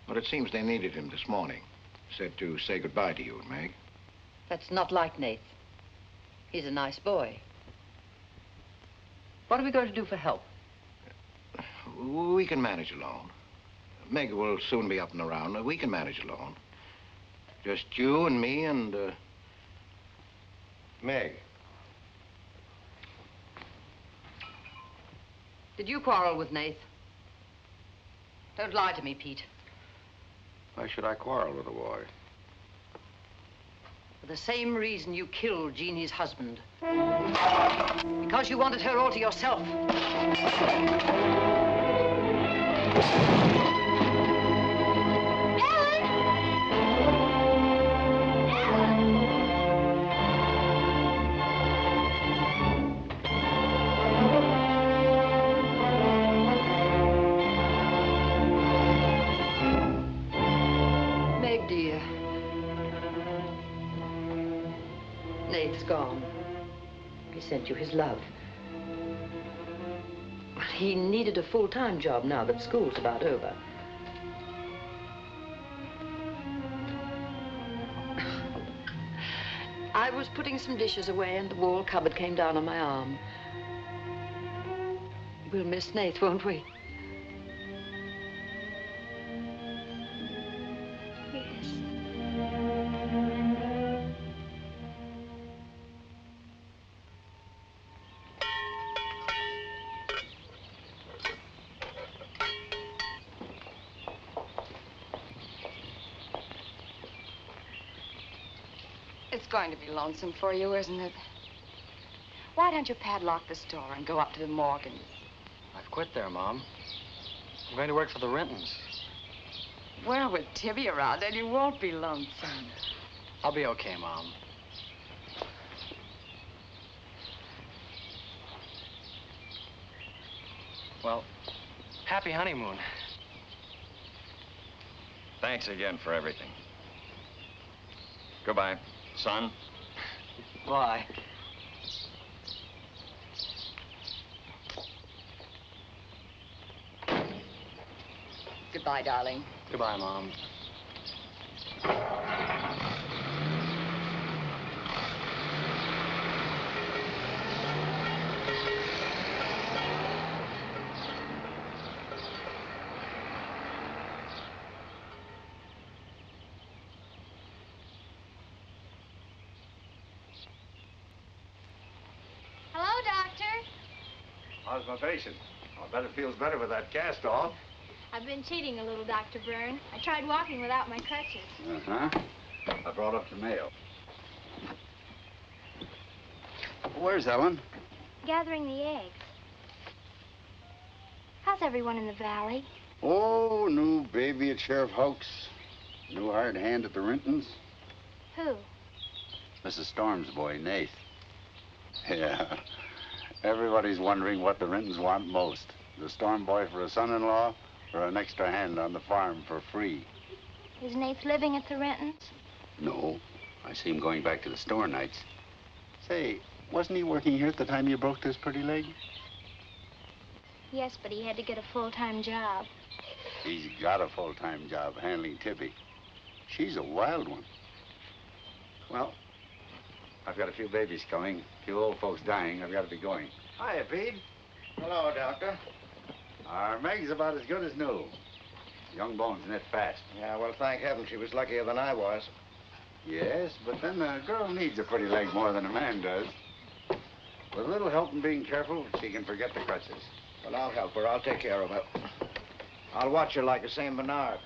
But it seems they needed him this morning. Said to say goodbye to you and Meg. That's not like Nate. He's a nice boy. What are we going to do for help? We can manage alone. Meg will soon be up and around. We can manage alone. Just you and me and, Meg. Did you quarrel with Nate? Don't lie to me, Pete. Why should I quarrel with a boy? For the same reason you killed Jeannie's husband. Because you wanted her all to yourself. Nate's gone. He sent you his love. He needed a full-time job now that school's about over. I was putting some dishes away and the wall cupboard came down on my arm. We'll miss Nate, won't we? It's going to be lonesome for you, isn't it? Why don't you padlock the store and go up to the Morgans? I've quit there, Mom. I'm going to work for the Rintons. Well, with Tibby around, then you won't be lonesome. I'll be okay, Mom. Well, happy honeymoon. Thanks again for everything. Goodbye, son. Bye. Goodbye, darling. Goodbye, Mom. Hello, Doctor. How's my patient? I bet it feels better with that cast off. I've been cheating a little, Dr. Byrne. I tried walking without my crutches. Uh-huh. I brought up the mail. Where's Ellen? Gathering the eggs. How's everyone in the valley? Oh, new baby at Sheriff Hoke's. New hired hand at the Rintons. Who? Mrs. Storm's boy, Nate. Yeah. Everybody's wondering what the Rintons want most. The Storm boy for a son-in-law or an extra hand on the farm for free. Is Nate living at the Rentons? No. I see him going back to the store nights. Say, wasn't he working here at the time you broke this pretty leg? Yes, but he had to get a full-time job. He's got a full-time job handling Tibby. She's a wild one. Well, I've got a few babies coming, a few old folks dying. I've got to be going. Hiya, Pete. Hello, Doctor. Our Meg's about as good as new. Young bones knit fast. Yeah, well, thank heaven she was luckier than I was. Yes, but then a girl needs a pretty leg more than a man does. With a little help and being careful, she can forget the crutches. Well, I'll help her. I'll take care of her. I'll watch her like a St. Bernard.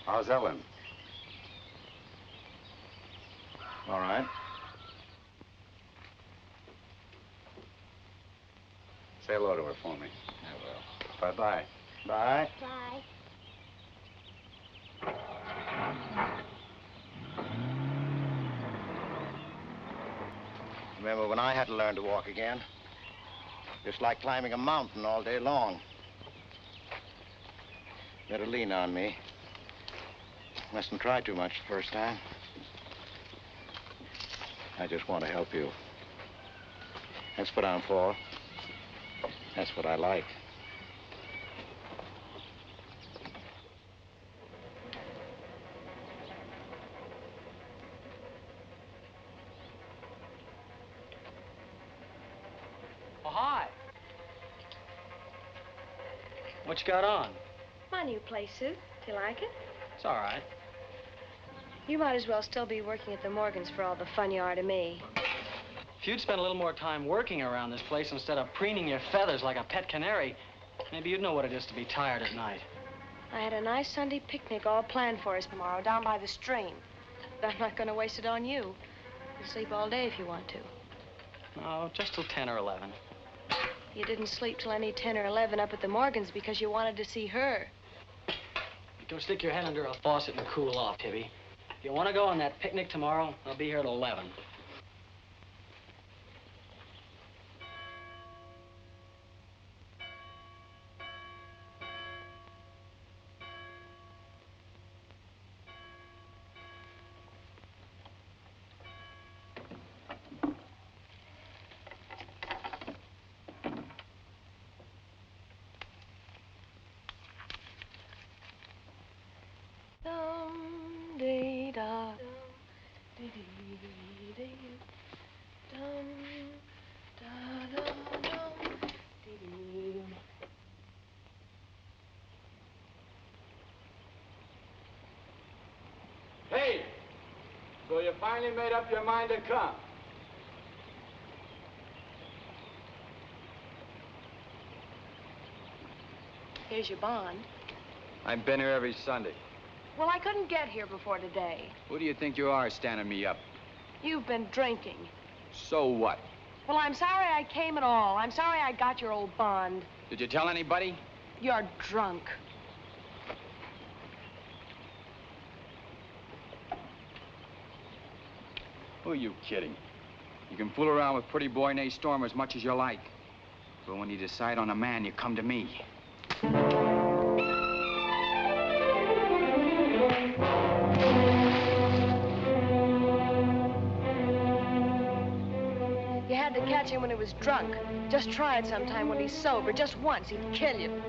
How's Ellen? All right. Say hello to her for me. I will. Bye-bye. Bye. Bye. Remember when I had to learn to walk again? Just like climbing a mountain all day long. Better lean on me. Mustn't try too much the first time. I just want to help you. That's what I'm for. That's what I like. Oh, hi. What you got on? My new play suit. Do you like it? It's all right. You might as well still be working at the Morgans for all the fun you are to me. If you'd spent a little more time working around this place instead of preening your feathers like a pet canary, maybe you'd know what it is to be tired at night. I had a nice Sunday picnic all planned for us tomorrow down by the stream. But I'm not going to waste it on you. You'll sleep all day if you want to. No, just till 10 or 11. You didn't sleep till any 10 or 11 up at the Morgans because you wanted to see her. Go stick your head under a faucet and cool off, Tibby. If you want to go on that picnic tomorrow, I'll be here at 11. Hey, so you finally made up your mind to come? Here's your bond. I've been here every Sunday. Well, I couldn't get here before today. Who do you think you are standing me up? You've been drinking. So what? Well, I'm sorry I came at all. I'm sorry I got your old bond. Did you tell anybody? You're drunk. Who are you kidding? You can fool around with pretty boy Nate Storm as much as you like. But when you decide on a man, you come to me. You had to catch him when he was drunk. Just try it sometime when he's sober. Just once, he'd kill you.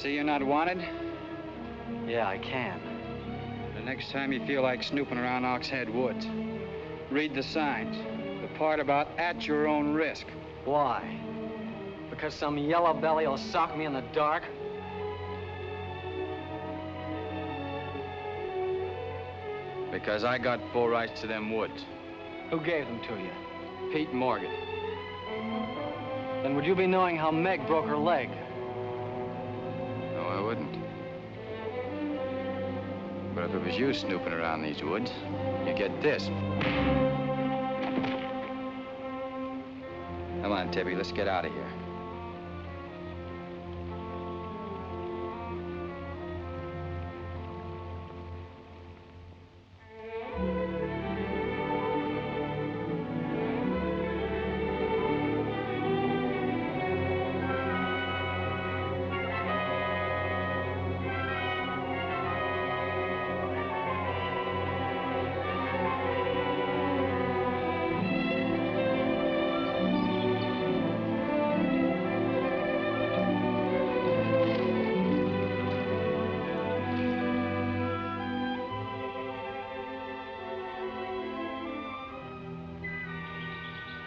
See you're not wanted? Yeah, I can. The next time you feel like snooping around Oxhead Woods, read the signs. The part about at your own risk. Why? Because some yellow belly will sock me in the dark? Because I got full rights to them woods. Who gave them to you? Pete Morgan. Then would you be knowing how Meg broke her leg? No, I wouldn't. But if it was you snooping around these woods, you get this. Come on, Tibby, let's get out of here.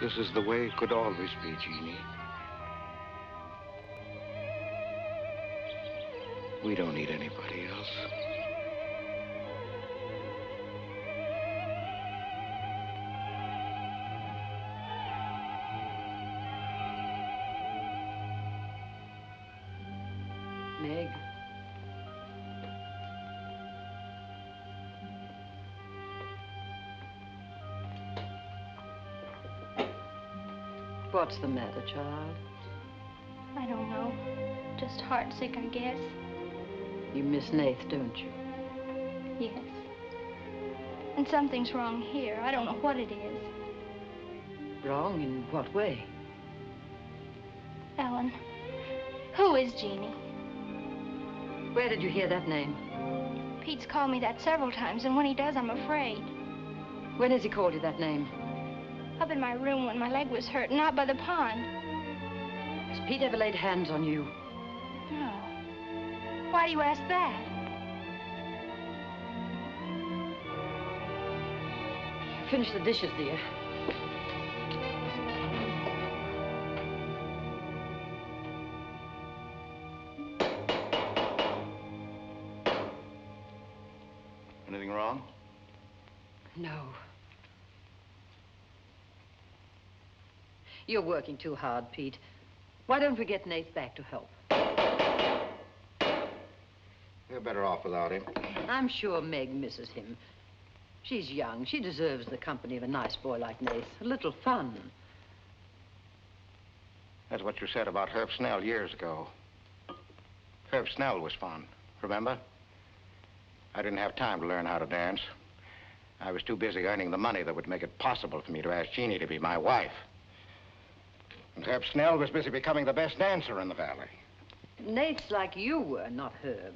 This is the way it could always be, Jeannie. We don't need anybody else. Meg. What's the matter, child? I don't know. Just heartsick, I guess. You miss Nath, don't you? Yes. And something's wrong here. I don't know what it is. Wrong in what way? Ellen, who is Jeannie? Where did you hear that name? Pete's called me that several times, and when he does, I'm afraid. When has he called you that name? Up in my room when my leg was hurt, and out by the pond. Has Pete ever laid hands on you? No. Why do you ask that? Finish the dishes, dear. Anything wrong? No. You're working too hard, Pete. Why don't we get Nate back to help? You're better off without him. I'm sure Meg misses him. She's young. She deserves the company of a nice boy like Nate. A little fun. That's what you said about Herb Snell years ago. Herb Snell was fun, remember? I didn't have time to learn how to dance. I was too busy earning the money that would make it possible for me to ask Jeannie to be my wife. And Herb Snell was busy becoming the best dancer in the valley. Nate's like you were, not Herb.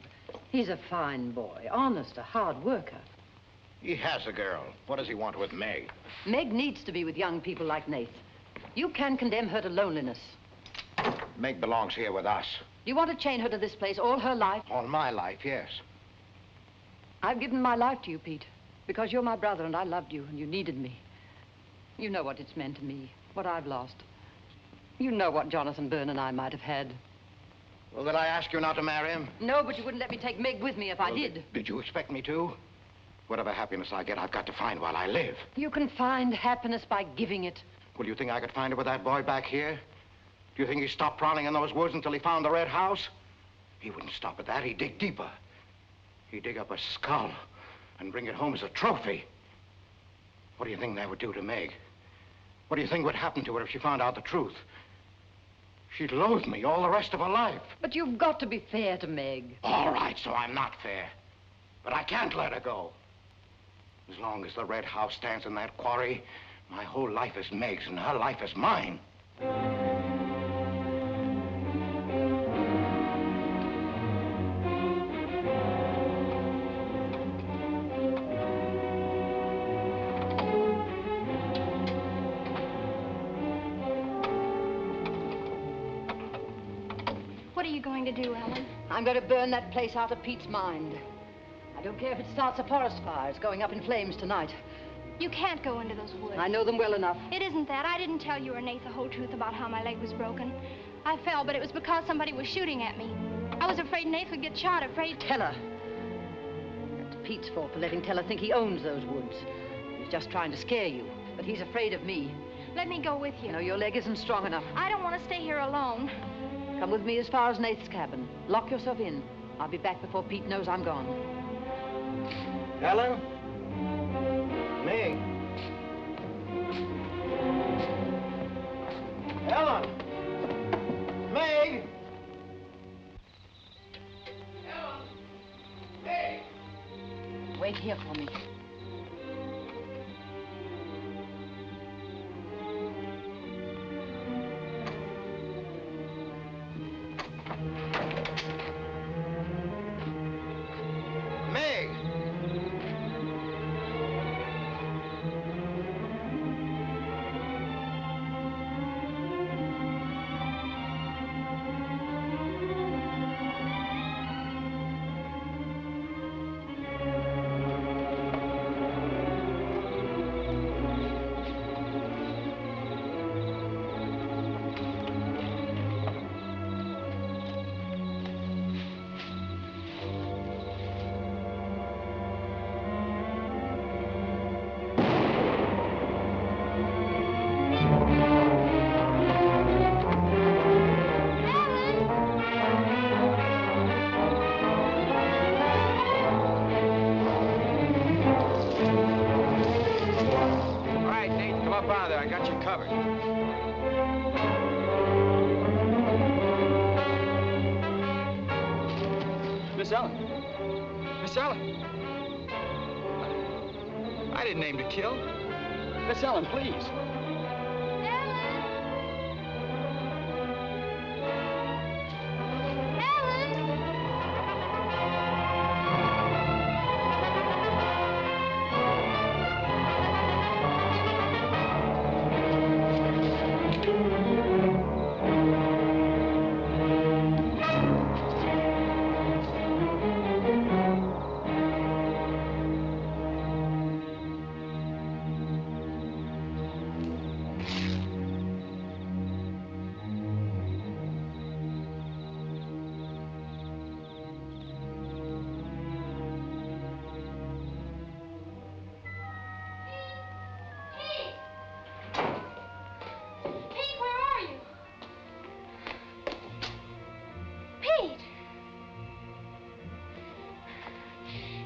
He's a fine boy, honest, a hard worker. He has a girl. What does he want with Meg? Meg needs to be with young people like Nate. You can condemn her to loneliness. Meg belongs here with us. Do you want to chain her to this place all her life? All my life, yes. I've given my life to you, Pete, because you're my brother and I loved you and you needed me. You know what it's meant to me, what I've lost. You know what Jonathan Byrne and I might have had. Well, did I ask you not to marry him? No, but you wouldn't let me take Meg with me if I did. Did you expect me to? Whatever happiness I get, I've got to find while I live. You can find happiness by giving it. Well, you think I could find it with that boy back here? Do you think he stopped prowling in those woods until he found the red house? He wouldn't stop at that. He'd dig deeper. He'd dig up a skull and bring it home as a trophy. What do you think that would do to Meg? What do you think would happen to her if she found out the truth? She'd loathe me all the rest of her life. But you've got to be fair to Meg. All right, so I'm not fair. But I can't let her go. As long as the red house stands in that quarry, my whole life is Meg's and her life is mine. What are you going to do, Ellen? I'm going to burn that place out of Pete's mind. I don't care if it starts a forest fire. It's going up in flames tonight. You can't go into those woods. I know them well enough. It isn't that. I didn't tell you or Nate the whole truth about how my leg was broken. I fell, but it was because somebody was shooting at me. I was afraid Nate would get shot, afraid... Tell her. That's Pete's fault for letting Teller think he owns those woods. He's just trying to scare you, but he's afraid of me. Let me go with you. No, your leg isn't strong enough. I don't want to stay here alone. Come with me as far as Nate's cabin. Lock yourself in. I'll be back before Pete knows I'm gone. Ellen? Meg? Ellen! Meg! Ellen! Meg! Wait here for me. Meg! Miss Ellen. Miss Ellen. I didn't aim to kill. Miss Ellen, please.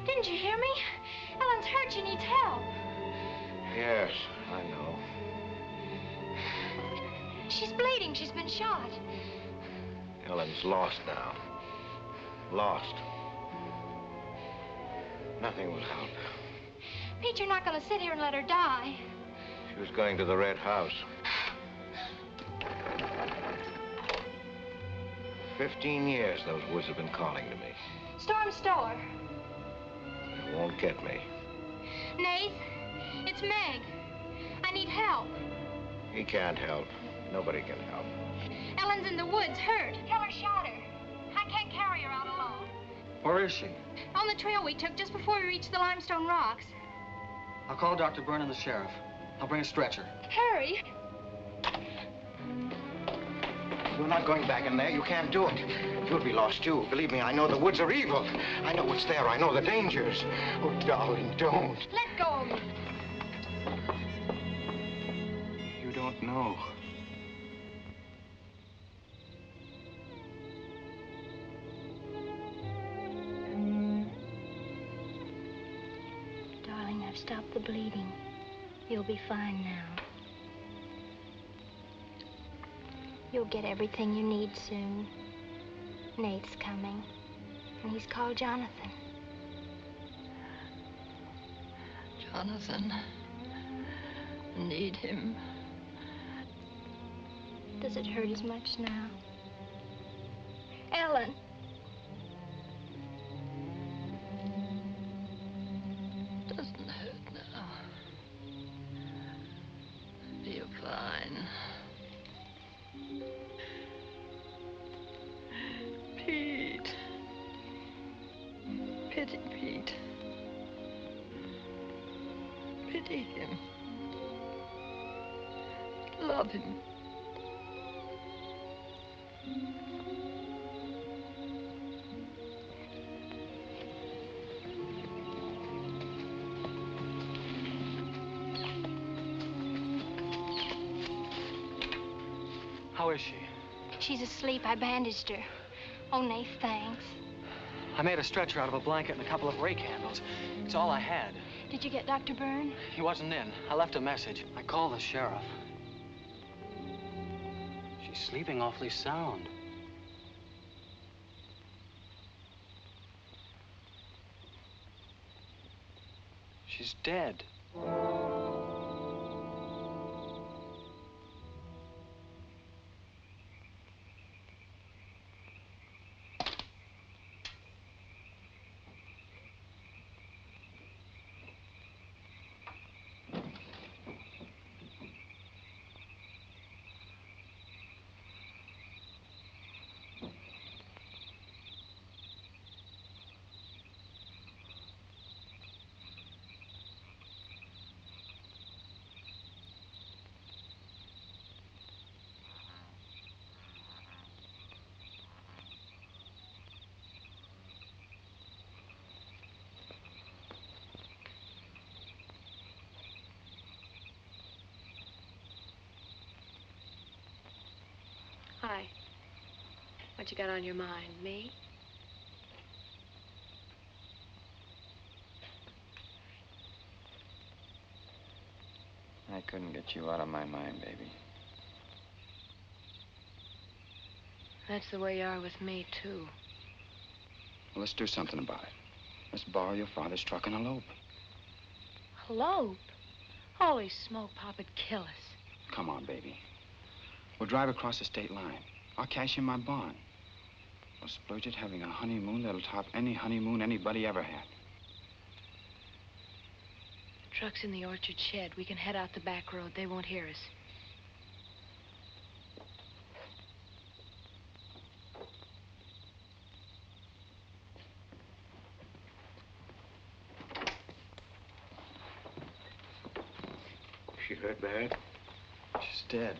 Didn't you hear me? Ellen's hurt. She needs help. Yes, I know. She's bleeding. She's been shot. Ellen's lost now. Lost. Nothing will help. Pete, you're not going to sit here and let her die. She was going to the red house. 15 years those woods have been calling to me. Storm Stoller. They won't get me. Nate, it's Meg. I need help. He can't help. Nobody can help. Ellen's in the woods, hurt. Teller shot her. I can't carry her out alone. Where is she? On the trail we took just before we reached the limestone rocks. I'll call Dr. Byrne and the sheriff. I'll bring a stretcher. Hurry. You're not going back in there. You can't do it. You'll be lost, too. Believe me, I know the woods are evil. I know what's there. I know the dangers. Oh, darling, don't. Let go of me. You don't know. Darling, I've stopped the bleeding. You'll be fine now. You'll get everything you need soon. Nate's coming, and he's called Jonathan. Jonathan, I need him. Does it hurt as much now? Ellen! Doesn't hurt now. You're fine. Pete. Pity Pete. Pity him. Love him. How is she? She's asleep. I bandaged her. Oh, Nate, thanks. I made a stretcher out of a blanket and a couple of rake handles. It's all I had. Did you get Dr. Byrne? He wasn't in. I left a message. I called the sheriff. She's sleeping awfully sound. She's dead. Hi. What you got on your mind? Me? I couldn't get you out of my mind, baby. That's the way you are with me, too. Well, let's do something about it. Let's borrow your father's truck and elope. Elope? Holy smoke, Pop, it'd kill us. Come on, baby. We'll drive across the state line. I'll cash in my bond. We'll splurge it having a honeymoon that'll top any honeymoon anybody ever had. The truck's in the orchard shed. We can head out the back road. They won't hear us. She hurt bad? She's dead.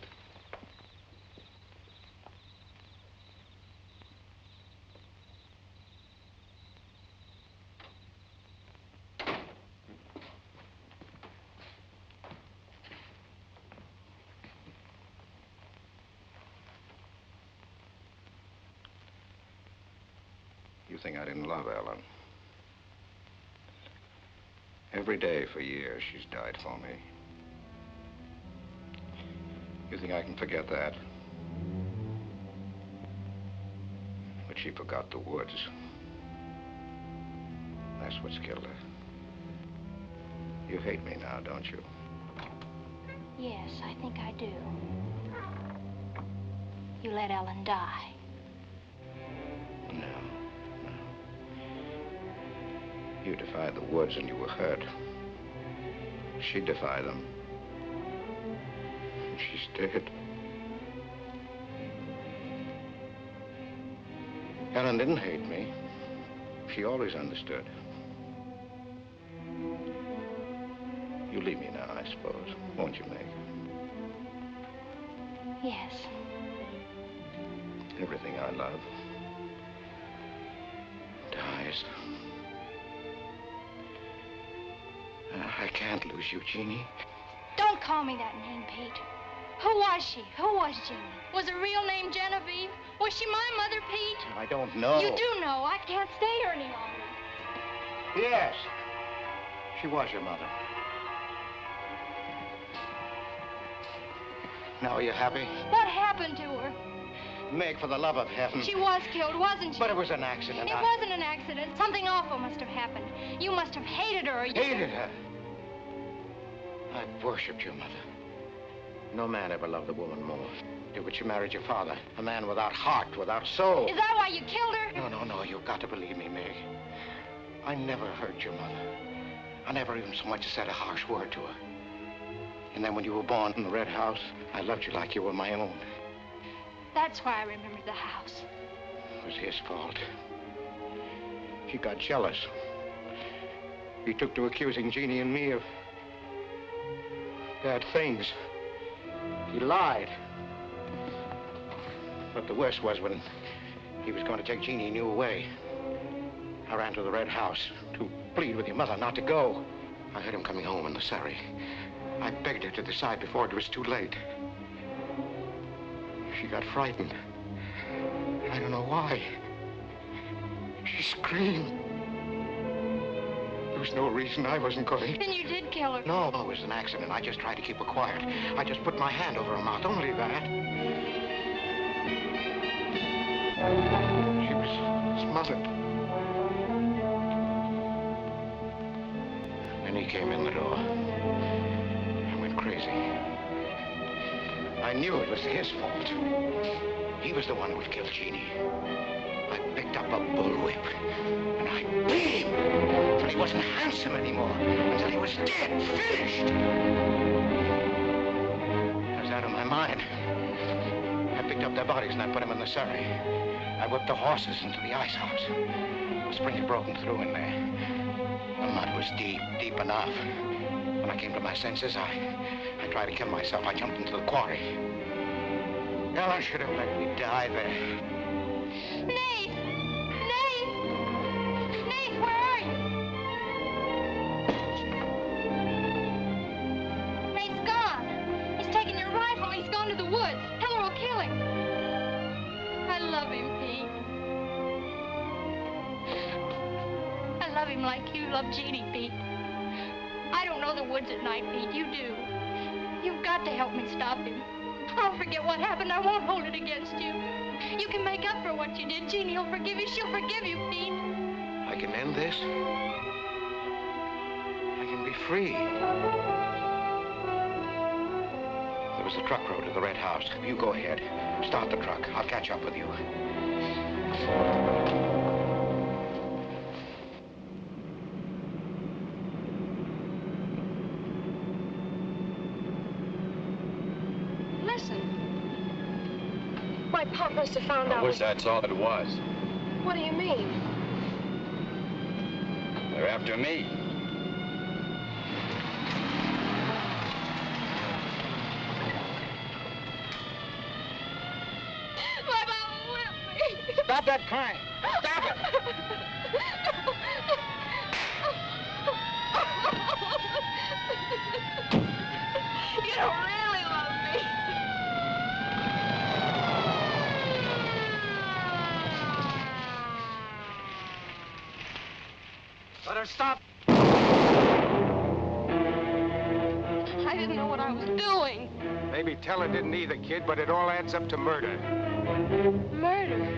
You think I didn't love Ellen? Every day for years, she's died for me. You think I can forget that? But she forgot the woods. That's what's killed her. You hate me now, don't you? Yes, I think I do. You let Ellen die. No, no. You defied the woods and you were hurt. She defied them. And she's dead. Ellen didn't hate me. She always understood. You leave me now, I suppose, won't you, Meg? Yes. Everything I love dies. I can't lose you, Jeannie. Don't call me that name, Pete. Who was she? Who was Jeannie? Was her real name Genevieve? Was she my mother, Pete? I don't know. You do know. I can't stay here any longer. Yes. She was your mother. Now are you happy? What happened to her? Meg, for the love of heaven. She was killed, wasn't she? But it was an accident. It wasn't an accident. Something awful must have happened. You must have hated her. Hated her? I worshipped your mother. No man ever loved a woman more. But you married your father, a man without heart, without soul. Is that why you killed her? No, you've got to believe me, Meg. I never hurt your mother. I never even so much as said a harsh word to her. And then when you were born in the red house, I loved you like you were my own. That's why I remembered the house. It was his fault. He got jealous. He took to accusing Jeannie and me of bad things. He lied. But the worst was when he was going to take Jeannie and you away. I ran to the red house to plead with your mother not to go. I heard him coming home in the surrey. I begged her to decide before it was too late. She got frightened. I don't know why. She screamed. There was no reason I wasn't going. Then you did kill her. No, it was an accident. I just tried to keep her quiet. I just put my hand over her mouth, only that. She was smothered. Then he came in the door. I went crazy. I knew it was his fault. He was the one who had killed Jeannie. I picked up a bullwhip, and I beat him until he wasn't handsome anymore, until he was dead, finished. I was out of my mind. I picked up their bodies and I put them in the surrey. I whipped the horses into the ice house. The spring had broken through in there. The mud was deep, deep enough. When I came to my senses, I tried to kill myself. I jumped into the quarry. Ellen should have let me die there. Nate! Nate! Nate, where are you? Nate's gone. He's taken your rifle. He's gone to the woods. Heller will kill him. I love him, Pete. I love him like you love Jeannie, Pete. I don't know the woods at night, Pete. You do. You've got to help me stop him. I'll forget what happened. I won't hold it against you. You can make up for what you did. Jeannie will forgive you. She'll forgive you, Pete. I can end this. I can be free. There was a truck road to the red house. You go ahead. Start the truck. I'll catch up with you. My pop must have found out. I wish that's all it was. What do you mean? They're after me. My mama whipped me. Stop that crying. Stop it. You don't really love me. Let her stop. I didn't know what I was doing. Maybe Teller didn't either, kid, but it all adds up to murder. Murder?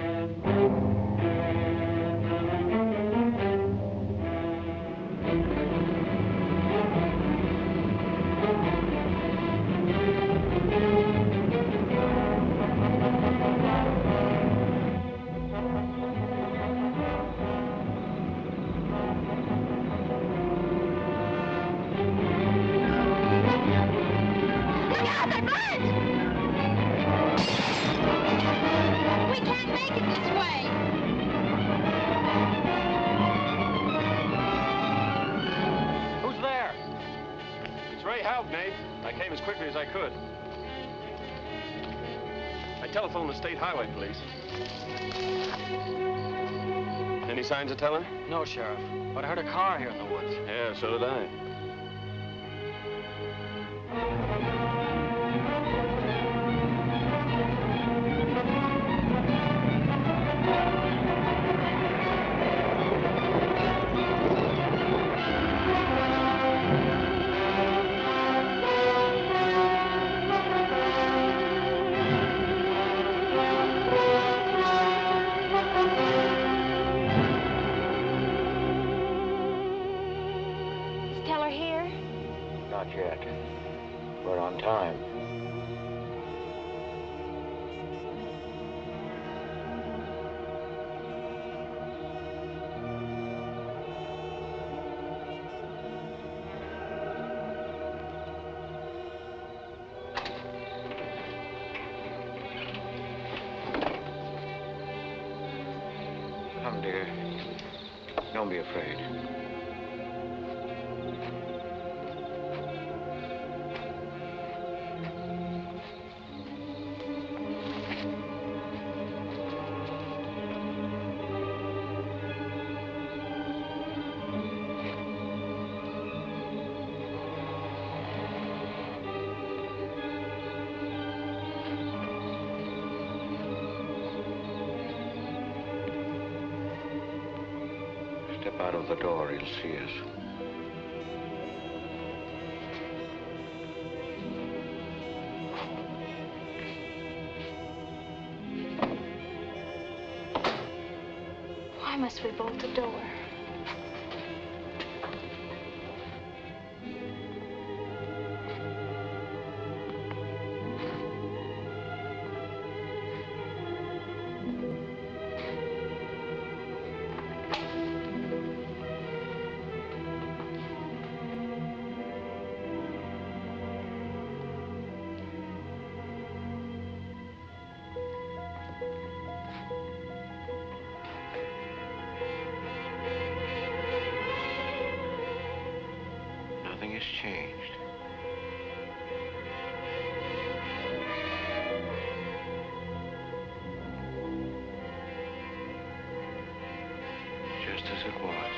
Pray help, Nate. I came as quickly as I could. I telephoned the state highway police. Any signs of telling? No, Sheriff. But I heard a car here in the woods. Yeah, so did I. Not yet. We're on time. Come, dear. Don't be afraid. Step out of the door, he'll see us. Why must we bolt the door? Nothing has changed. Just as it was.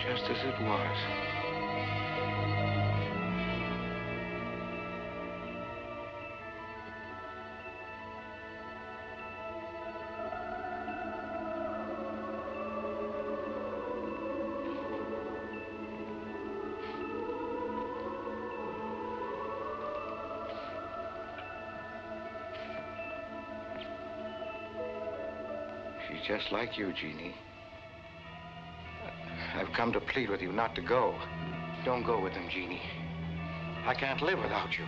Just as it was. She's just like you, Jeannie. I've come to plead with you not to go. Don't go with him, Jeannie. I can't live without you.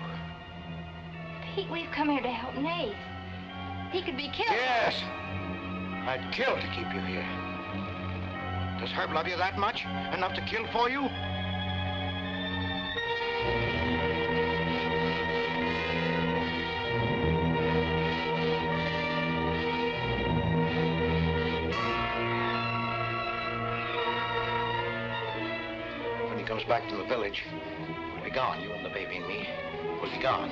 Pete, we've come here to help Nate. He could be killed. Yes! I'd kill to keep you here. Does Herb love you that much? Enough to kill for you? When he comes back from the village, we'll be gone, you and the baby and me. We'll be gone.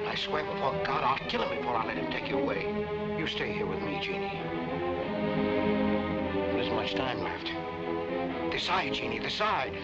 I swear before God, I'll kill him before I let him take you away. You stay here with me, Jeannie. There isn't much time left. Decide, Jeannie, decide.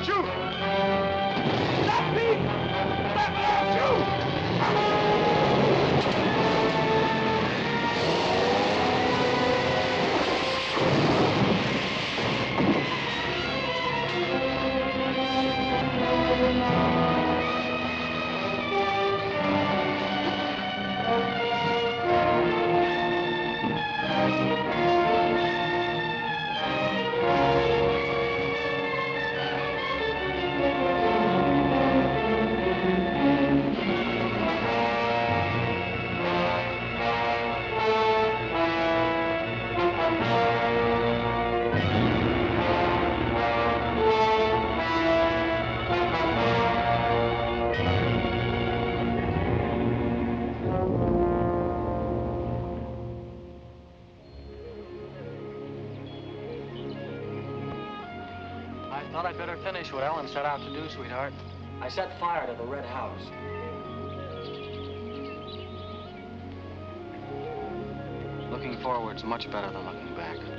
Shoot! Stop me! Stop me, I'll shoot! I thought I'd better finish what Ellen set out to do, sweetheart. I set fire to the red house. Looking forward's much better than looking back.